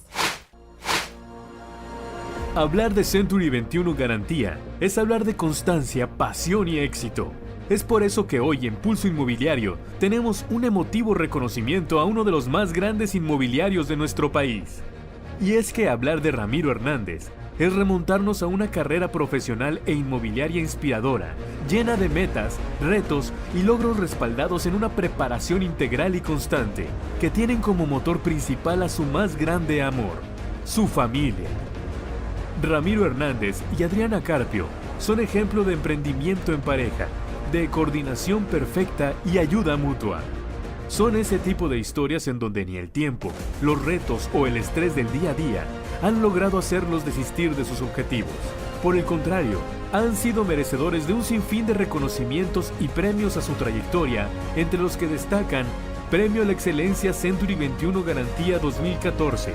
A: Hablar de Century 21 Garantía es hablar de constancia, pasión y éxito. Es por eso que hoy en Pulso Inmobiliario tenemos un emotivo reconocimiento a uno de los más grandes inmobiliarios de nuestro país. Y es que hablar de Ramiro Hernández es remontarnos a una carrera profesional e inmobiliaria inspiradora, llena de metas, retos y logros respaldados en una preparación integral y constante, que tienen como motor principal a su más grande amor, su familia. Ramiro Hernández y Adriana Carpio son ejemplo de emprendimiento en pareja, de coordinación perfecta y ayuda mutua. Son ese tipo de historias en donde ni el tiempo, los retos o el estrés del día a día han logrado hacerlos desistir de sus objetivos. Por el contrario, han sido merecedores de un sinfín de reconocimientos y premios a su trayectoria, entre los que destacan Premio a la Excelencia Century 21 Garantía 2014,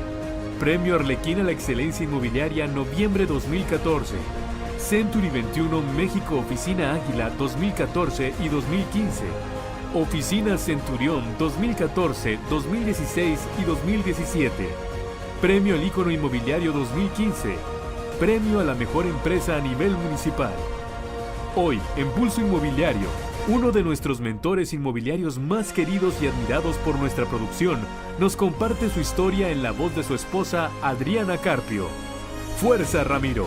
A: Premio Arlequín a la Excelencia Inmobiliaria noviembre 2014, Century 21 México Oficina Águila 2014 y 2015, Oficina Centurión 2014, 2016 y 2017, Premio al Ícono Inmobiliario 2015, Premio a la Mejor Empresa a nivel municipal. Hoy, en Pulso Inmobiliario, uno de nuestros mentores inmobiliarios más queridos y admirados por nuestra producción, nos comparte su historia en la voz de su esposa, Adriana Carpio. ¡Fuerza, Ramiro!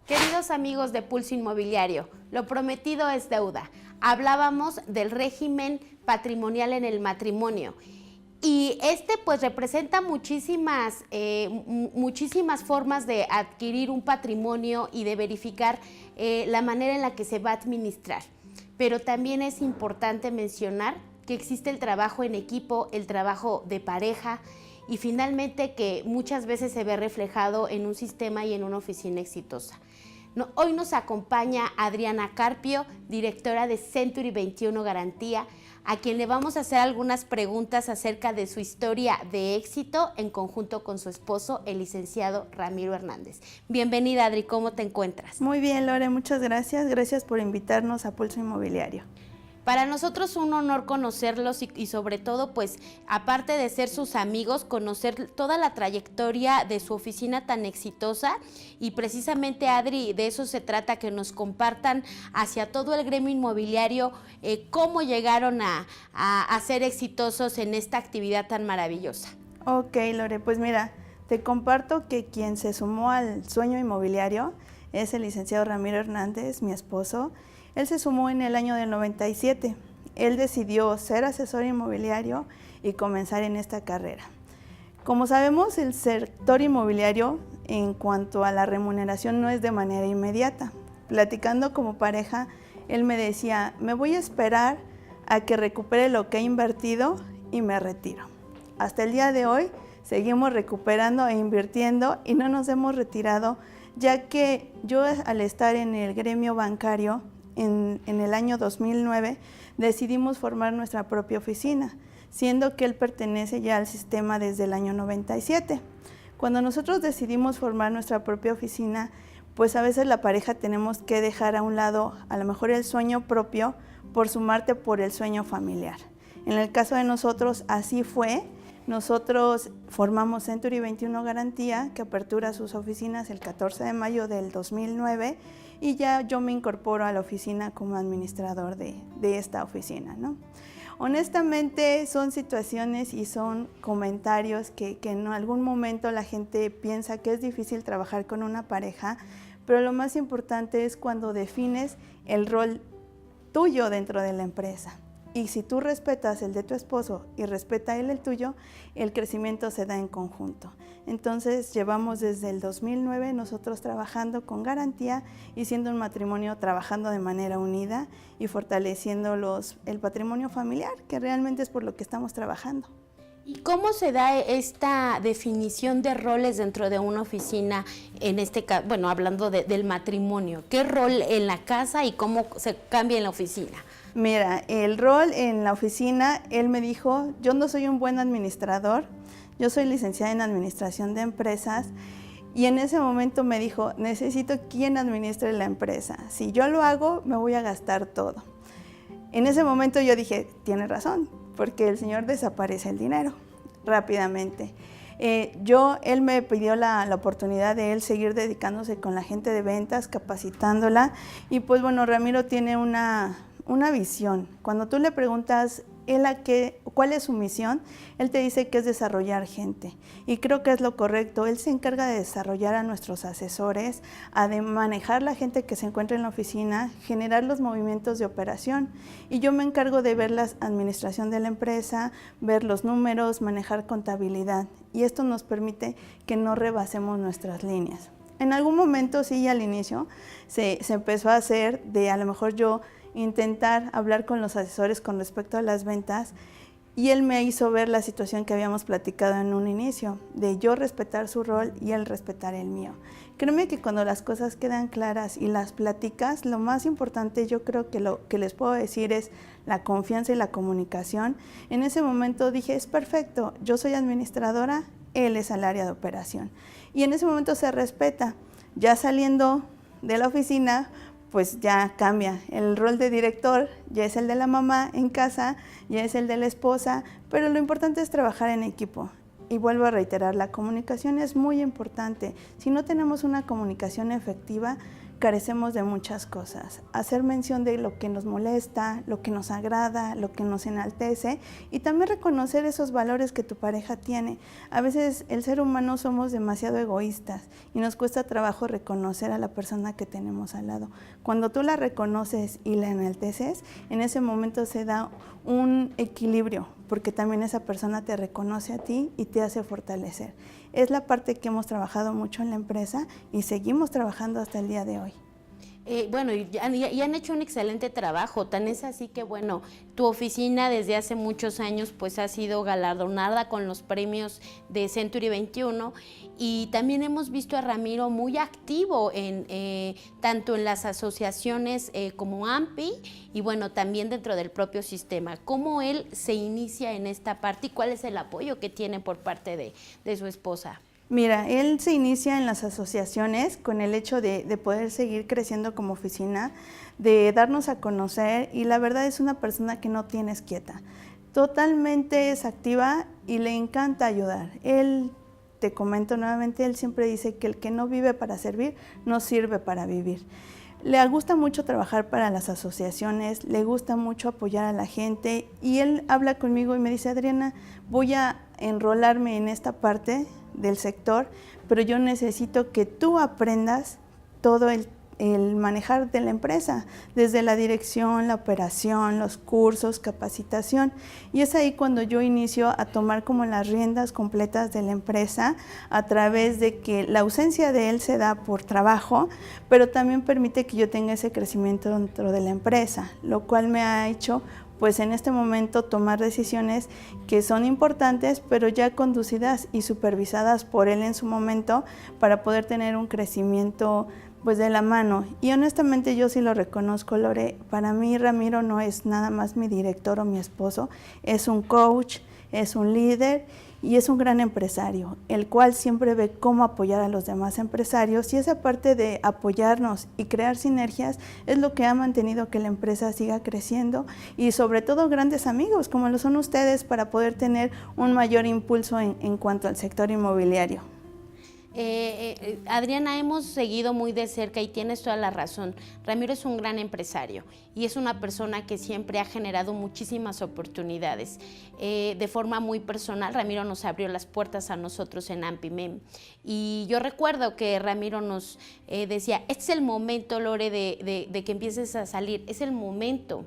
C: Queridos amigos de Pulso Inmobiliario, lo prometido es deuda. Hablábamos del régimen patrimonial en el matrimonio. Y pues representa muchísimas formas de adquirir un patrimonio y de verificar la manera en la que se va a administrar. Pero también es importante mencionar que existe el trabajo en equipo, el trabajo de pareja y finalmente que muchas veces se ve reflejado en un sistema y en una oficina exitosa. Hoy nos acompaña Adriana Carpio, directora de Century 21 Garantía, a quien le vamos a hacer algunas preguntas acerca de su historia de éxito en conjunto con su esposo, el licenciado Ramiro Hernández. Bienvenida, Adri, ¿cómo te encuentras?
L: Muy bien, Lore, muchas gracias. Gracias por invitarnos a Pulso Inmobiliario.
C: Para nosotros un honor conocerlos y sobre todo, pues, aparte de ser sus amigos, conocer toda la trayectoria de su oficina tan exitosa y precisamente, Adri, de eso se trata, que nos compartan hacia todo el gremio inmobiliario cómo llegaron a ser exitosos en esta actividad tan maravillosa.
L: Ok, Lore, pues mira, te comparto que quien se sumó al sueño inmobiliario es el licenciado Ramiro Hernández, mi esposo. Él se sumó en el año del 97. Él decidió ser asesor inmobiliario y comenzar en esta carrera. Como sabemos, el sector inmobiliario en cuanto a la remuneración no es de manera inmediata. platicando como pareja, él me decía, me voy a esperar a que recupere lo que he invertido y me retiro. Hasta el día de hoy seguimos recuperando e invirtiendo y no nos hemos retirado, ya que yo al estar en el gremio bancario en el año 2009 decidimos formar nuestra propia oficina, siendo que él pertenece ya al sistema desde el año 97. Cuando nosotros decidimos formar nuestra propia oficina, pues a veces la pareja tenemos que dejar a un lado a lo mejor el sueño propio por sumarte por el sueño familiar. En el caso de nosotros así fue. Nosotros formamos Century 21 Garantía, que apertura sus oficinas el 14 de mayo del 2009 y ya yo me incorporo a la oficina como administrador de esta oficina, ¿no? Honestamente son situaciones y son comentarios que en algún momento la gente piensa que es difícil trabajar con una pareja, pero lo más importante es cuando defines el rol tuyo dentro de la empresa. Y si tú respetas el de tu esposo y respeta él el tuyo, el crecimiento se da en conjunto. Entonces llevamos desde el 2009 nosotros trabajando con garantía y siendo un matrimonio trabajando de manera unida y fortaleciendo el patrimonio familiar, que realmente es por lo que estamos trabajando.
C: ¿Y cómo se da esta definición de roles dentro de una oficina, en este caso, bueno, hablando del matrimonio? ¿Qué rol en la casa y cómo se cambia en la oficina?
L: Mira, el rol en la oficina, él me dijo, yo no soy un buen administrador, yo soy licenciada en administración de empresas y en ese momento me dijo, necesito quien administre la empresa. Si yo lo hago, me voy a gastar todo. En ese momento yo dije, tiene razón, porque el señor desaparece el dinero rápidamente. Él me pidió la oportunidad de él seguir dedicándose con la gente de ventas, capacitándola y pues bueno, Ramiro tiene una visión. Cuando tú le preguntas cuál es su misión, él te dice que es desarrollar gente. Y creo que es lo correcto. Él se encarga de desarrollar a nuestros asesores, de manejar la gente que se encuentra en la oficina, generar los movimientos de operación. Y yo me encargo de ver la administración de la empresa, ver los números, manejar contabilidad. Y esto nos permite que no rebasemos nuestras líneas. En algún momento, sí, al inicio, se empezó a hacer de a lo mejor yo intentar hablar con los asesores con respecto a las ventas y él me hizo ver la situación que habíamos platicado en un inicio, de yo respetar su rol y él respetar el mío. Créeme que cuando las cosas quedan claras y las platicas, lo más importante yo creo que lo que les puedo decir es la confianza y la comunicación. En ese momento dije, es perfecto, yo soy administradora, él es al área de operación. Y en ese momento se respeta. Ya saliendo de la oficina, pues ya cambia. El rol de director ya es el de la mamá en casa, ya es el de la esposa, pero lo importante es trabajar en equipo. Y vuelvo a reiterar, la comunicación es muy importante. Si no tenemos una comunicación efectiva, carecemos de muchas cosas. Hacer mención de lo que nos molesta, lo que nos agrada, lo que nos enaltece y también reconocer esos valores que tu pareja tiene. A veces el ser humano somos demasiado egoístas y nos cuesta trabajo reconocer a la persona que tenemos al lado. Cuando tú la reconoces y la enalteces, en ese momento se da un equilibrio, porque también esa persona te reconoce a ti y te hace fortalecer. Es la parte que hemos trabajado mucho en la empresa y seguimos trabajando hasta el día de hoy.
C: Bueno, y han hecho un excelente trabajo, tan es así que bueno, tu oficina desde hace muchos años pues ha sido galardonada con los premios de Century 21 y también hemos visto a Ramiro muy activo tanto en las asociaciones como AMPI y bueno, también dentro del propio sistema. ¿Cómo él se inicia en esta parte y cuál es el apoyo que tiene por parte de su esposa?
L: Mira, él se inicia en las asociaciones con el hecho de poder seguir creciendo como oficina, de darnos a conocer y la verdad es una persona que no tienes quieta. Totalmente es activa y le encanta ayudar. Él, te comento nuevamente, él siempre dice que el que no vive para servir, no sirve para vivir. Le gusta mucho trabajar para las asociaciones, le gusta mucho apoyar a la gente y él habla conmigo y me dice, Adriana, voy a enrolarme en esta parte del sector, pero yo necesito que tú aprendas todo el el manejar de la empresa, desde la dirección, la operación, los cursos, capacitación. Y es ahí cuando yo inicio a tomar como las riendas completas de la empresa, a través de que la ausencia de él se da por trabajo, pero también permite que yo tenga ese crecimiento dentro de la empresa, lo cual me ha hecho pues en este momento tomar decisiones que son importantes, pero ya conducidas y supervisadas por él en su momento, para poder tener un crecimiento pues de la mano. Y honestamente yo sí lo reconozco, Lore, para mí Ramiro no es nada más mi director o mi esposo, es un coach, es un líder y es un gran empresario, el cual siempre ve cómo apoyar a los demás empresarios, y esa parte de apoyarnos y crear sinergias es lo que ha mantenido que la empresa siga creciendo, y sobre todo grandes amigos como lo son ustedes, para poder tener un mayor impulso en cuanto al sector inmobiliario.
C: Adriana, hemos seguido muy de cerca y tienes toda la razón. Ramiro es un gran empresario y es una persona que siempre ha generado muchísimas oportunidades. De forma muy personal, Ramiro nos abrió las puertas a nosotros en Ampimem, y yo recuerdo que Ramiro nos decía, este es el momento, Lore, de que empieces a salir, es el momento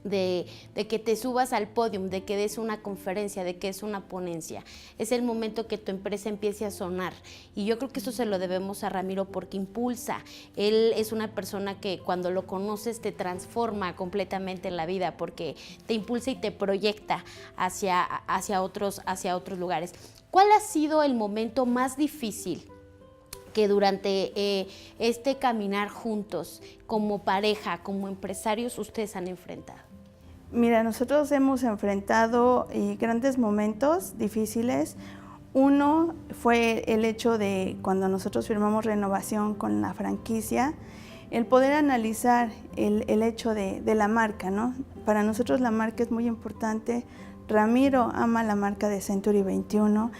C: de que te subas al podio, de que des una conferencia, de que es una ponencia. Es el momento que tu empresa empiece a sonar. Y yo creo que eso se lo debemos a Ramiro, porque impulsa. Él es una persona que cuando lo conoces te transforma completamente en la vida, porque te impulsa y te proyecta hacia otros lugares. ¿Cuál ha sido el momento más difícil que durante este caminar juntos, como pareja, como empresarios, ustedes han enfrentado?
L: Mira, nosotros hemos enfrentado grandes momentos difíciles. Uno fue el hecho de cuando nosotros firmamos renovación con la franquicia, el poder analizar el hecho de la marca, ¿no? Para nosotros la marca es muy importante. Ramiro ama la marca de Century 21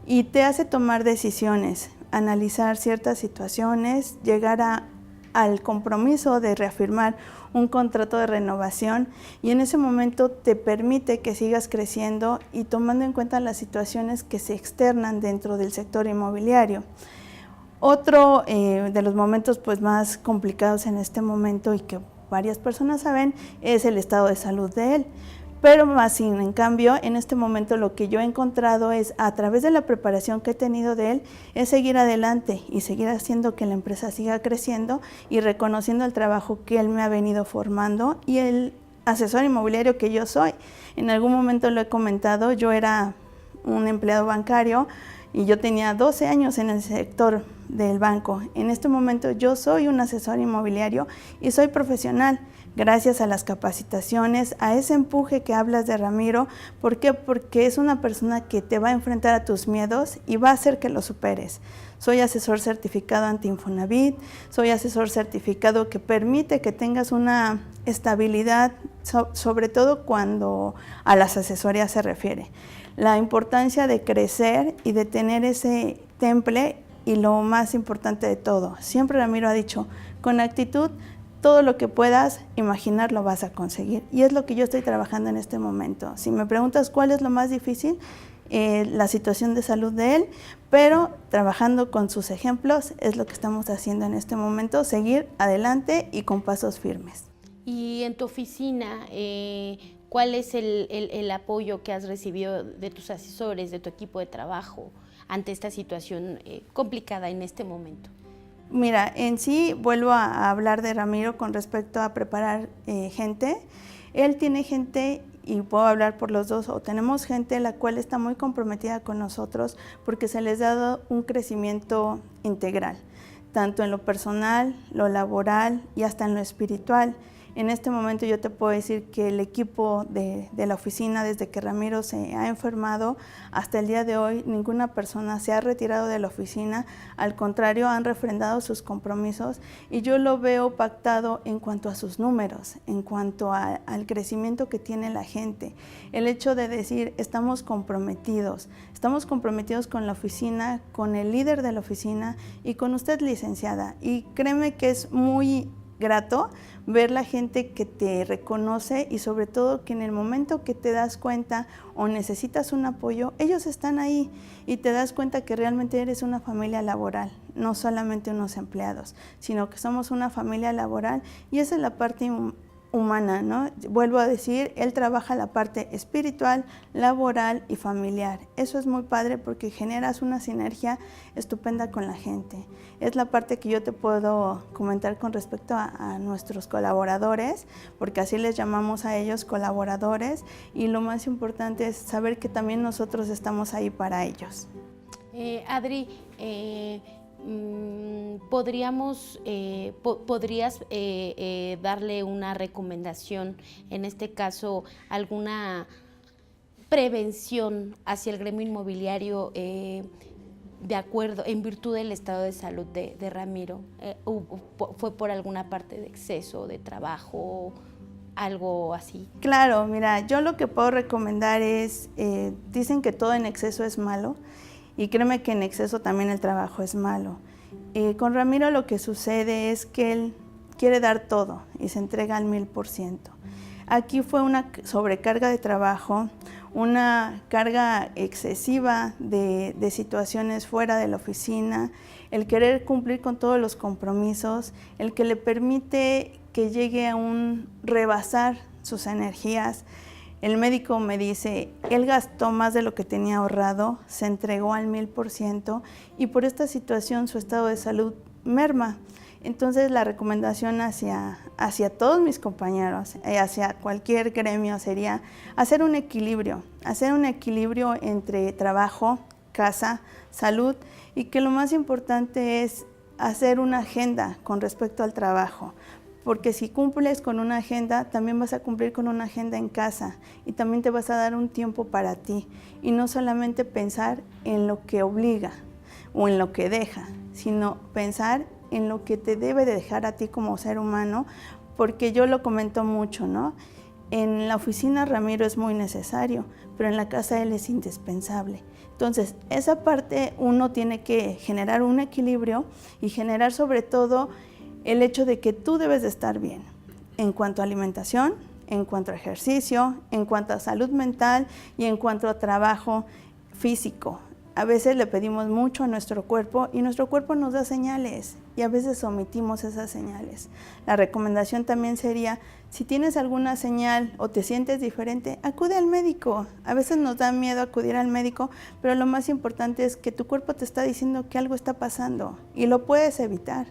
L: y te hace tomar decisiones, analizar ciertas situaciones, llegar al compromiso de reafirmar un contrato de renovación, y en ese momento te permite que sigas creciendo y tomando en cuenta las situaciones que se externan dentro del sector inmobiliario. Otro de los momentos pues más complicados en este momento, y que varias personas saben, es el estado de salud de él. Pero más sin, en cambio, en este momento lo que yo he encontrado es, a través de la preparación que he tenido de él, es seguir adelante y seguir haciendo que la empresa siga creciendo y reconociendo el trabajo que él me ha venido formando y el asesor inmobiliario que yo soy. En algún momento lo he comentado, yo era un empleado bancario y yo tenía 12 años en el sector del banco. En este momento yo soy un asesor inmobiliario y soy profesional, gracias a las capacitaciones, a ese empuje que hablas de Ramiro. ¿Por qué? Porque es una persona que te va a enfrentar a tus miedos y va a hacer que los superes. Soy asesor certificado anti-Infonavit, soy asesor certificado que permite que tengas una estabilidad, sobre todo cuando a las asesorías se refiere. La importancia de crecer y de tener ese temple, y lo más importante de todo, siempre Ramiro ha dicho, con actitud, todo lo que puedas imaginar lo vas a conseguir, y es lo que yo estoy trabajando en este momento. Si me preguntas cuál es lo más difícil, la situación de salud de él, pero trabajando con sus ejemplos es lo que estamos haciendo en este momento, seguir adelante y con pasos firmes.
C: Y en tu oficina, ¿cuál es el apoyo que has recibido de tus asesores, de tu equipo de trabajo ante esta situación complicada en este momento?
L: Mira, en sí vuelvo a hablar de Ramiro con respecto a preparar gente. Él tiene gente, y puedo hablar por los dos, o tenemos gente la cual está muy comprometida con nosotros porque se les ha dado un crecimiento integral, tanto en lo personal, lo laboral y hasta en lo espiritual. En este momento yo te puedo decir que el equipo de la oficina, desde que Ramiro se ha enfermado hasta el día de hoy, ninguna persona se ha retirado de la oficina, al contrario, han refrendado sus compromisos, y yo lo veo pactado en cuanto a sus números, en cuanto al crecimiento que tiene la gente. El hecho de decir, estamos comprometidos con la oficina, con el líder de la oficina y con usted, licenciada, y créeme que es muy grato ver la gente que te reconoce, y sobre todo que en el momento que te das cuenta o necesitas un apoyo, ellos están ahí y te das cuenta que realmente eres una familia laboral. no solamente unos empleados, sino que somos una familia laboral y esa es la parte humana, ¿no? Vuelvo a decir, él trabaja la parte espiritual, laboral y familiar. Eso es muy padre porque generas una sinergia estupenda con la gente. Es la parte que yo te puedo comentar con respecto a nuestros colaboradores, porque así les llamamos a ellos colaboradores, y lo más importante es saber que también nosotros estamos ahí para ellos.
C: Adri, ¿podrías darle una recomendación, en este caso alguna prevención hacia el gremio inmobiliario de acuerdo, en virtud del estado de salud de Ramiro? ¿Fue por alguna parte de exceso de trabajo, algo así?
L: Claro, mira, yo lo que puedo recomendar es, dicen que todo en exceso es malo, y créeme que en exceso también el trabajo es malo. Con Ramiro lo que sucede es que él quiere dar todo y se entrega al 1000%. Aquí fue una sobrecarga de trabajo, una carga excesiva de situaciones fuera de la oficina, el querer cumplir con todos los compromisos, el que le permite que llegue a un rebasar sus energías. El médico me dice, él gastó más de lo que tenía ahorrado, se entregó al 1000% y por esta situación su estado de salud merma. Entonces la recomendación hacia todos mis compañeros, hacia cualquier gremio sería hacer un equilibrio entre trabajo, casa, salud y que lo más importante es hacer una agenda con respecto al trabajo. Porque si cumples con una agenda, también vas a cumplir con una agenda en casa y también te vas a dar un tiempo para ti y no solamente pensar en lo que obliga o en lo que deja, sino pensar en lo que te debe de dejar a ti como ser humano, porque yo lo comento mucho, ¿no? En la oficina Ramiro es muy necesario, pero en la casa él es indispensable. Entonces, esa parte uno tiene que generar un equilibrio y generar sobre todo el hecho de que tú debes de estar bien en cuanto a alimentación, en cuanto a ejercicio, en cuanto a salud mental y en cuanto a trabajo físico. A veces le pedimos mucho a nuestro cuerpo y nuestro cuerpo nos da señales y a veces omitimos esas señales. La recomendación también sería, si tienes alguna señal o te sientes diferente, acude al médico. A veces nos da miedo acudir al médico, pero lo más importante es que tu cuerpo te está diciendo que algo está pasando y lo puedes evitar.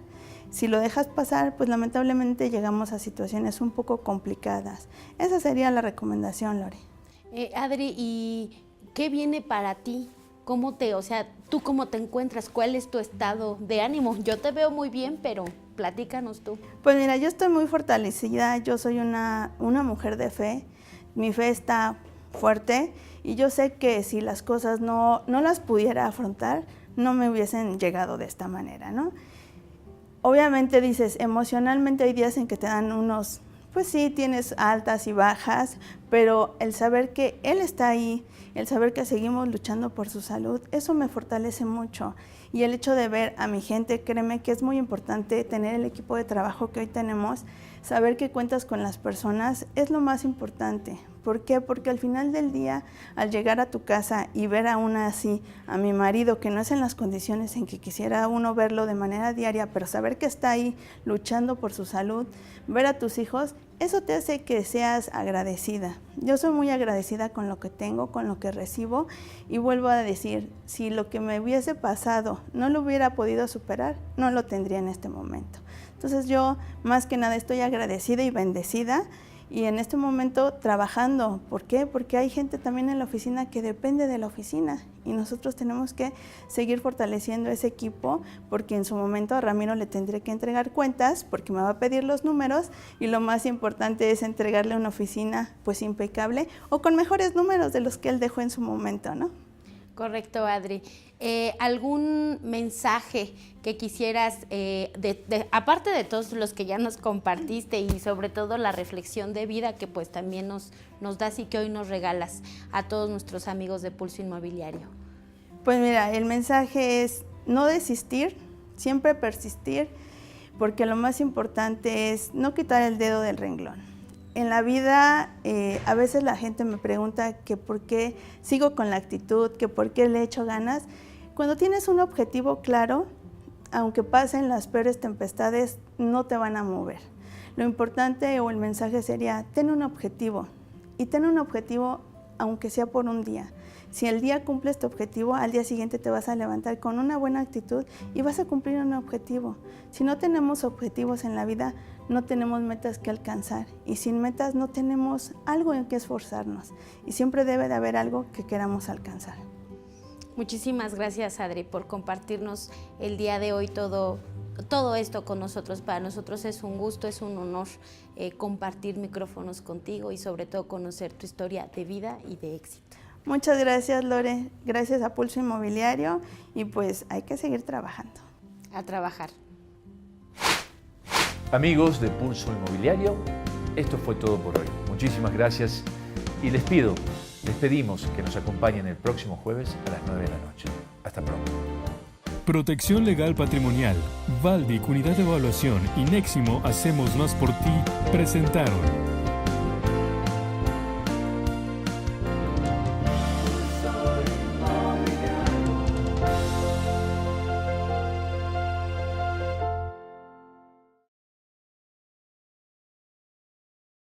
L: Si lo dejas pasar, pues lamentablemente llegamos a situaciones un poco complicadas. Esa sería la recomendación, Lore.
C: Adri, ¿y qué viene para ti? ¿Tú cómo te encuentras? ¿Cuál es tu estado de ánimo? Yo te veo muy bien, pero platícanos tú.
L: Pues mira, yo estoy muy fortalecida, yo soy una mujer de fe, mi fe está fuerte y yo sé que si las cosas no las pudiera afrontar, no me hubiesen llegado de esta manera, ¿no? Obviamente dices, emocionalmente hay días en que te dan unos, pues sí, tienes altas y bajas, pero el saber que él está ahí, el saber que seguimos luchando por su salud, eso me fortalece mucho. Y el hecho de ver a mi gente, créeme que es muy importante tener el equipo de trabajo que hoy tenemos, saber que cuentas con las personas es lo más importante. ¿Por qué? Porque al final del día, al llegar a tu casa y ver aún así a mi marido, que no es en las condiciones en que quisiera uno verlo de manera diaria, pero saber que está ahí luchando por su salud, ver a tus hijos, eso te hace que seas agradecida. Yo soy muy agradecida con lo que tengo, con lo que recibo y vuelvo a decir, si lo que me hubiese pasado no lo hubiera podido superar, no lo tendría en este momento. Entonces yo más que nada estoy agradecida y bendecida y en este momento trabajando. ¿Por qué? Porque hay gente también en la oficina que depende de la oficina y nosotros tenemos que seguir fortaleciendo ese equipo porque en su momento a Ramiro le tendré que entregar cuentas porque me va a pedir los números y lo más importante es entregarle una oficina pues impecable o con mejores números de los que él dejó en su momento, ¿no?
C: Correcto, Adri. ¿Algún mensaje que quisieras, aparte de todos los que ya nos compartiste y sobre todo la reflexión de vida que pues también nos das y que hoy nos regalas a todos nuestros amigos de Pulso Inmobiliario?
L: Pues mira, el mensaje es no desistir, siempre persistir, porque lo más importante es no quitar el dedo del renglón. En la vida a veces la gente me pregunta que por qué sigo con la actitud, que por qué le echo ganas. Cuando tienes un objetivo claro, aunque pasen las peores tempestades, no te van a mover. Lo importante o el mensaje sería, ten un objetivo, y ten un objetivo aunque sea por un día. Si el día cumples tu objetivo, al día siguiente te vas a levantar con una buena actitud y vas a cumplir un objetivo. Si no tenemos objetivos en la vida, no tenemos metas que alcanzar, y sin metas no tenemos algo en que esforzarnos, y siempre debe de haber algo que queramos alcanzar.
C: Muchísimas gracias, Adri, por compartirnos el día de hoy todo esto con nosotros. Para nosotros es un gusto, es un honor compartir micrófonos contigo y sobre todo conocer tu historia de vida y de éxito.
L: Muchas gracias, Lore. Gracias a Pulso Inmobiliario, y pues hay que seguir trabajando.
C: A trabajar.
B: Amigos de Pulso Inmobiliario, esto fue todo por hoy. Muchísimas gracias y les pedimos que nos acompañen el próximo jueves a las 9 de la noche. Hasta pronto.
A: Protección Legal Patrimonial, Valdic Unidad de Evaluación y Neximo Hacemos Más por Ti presentaron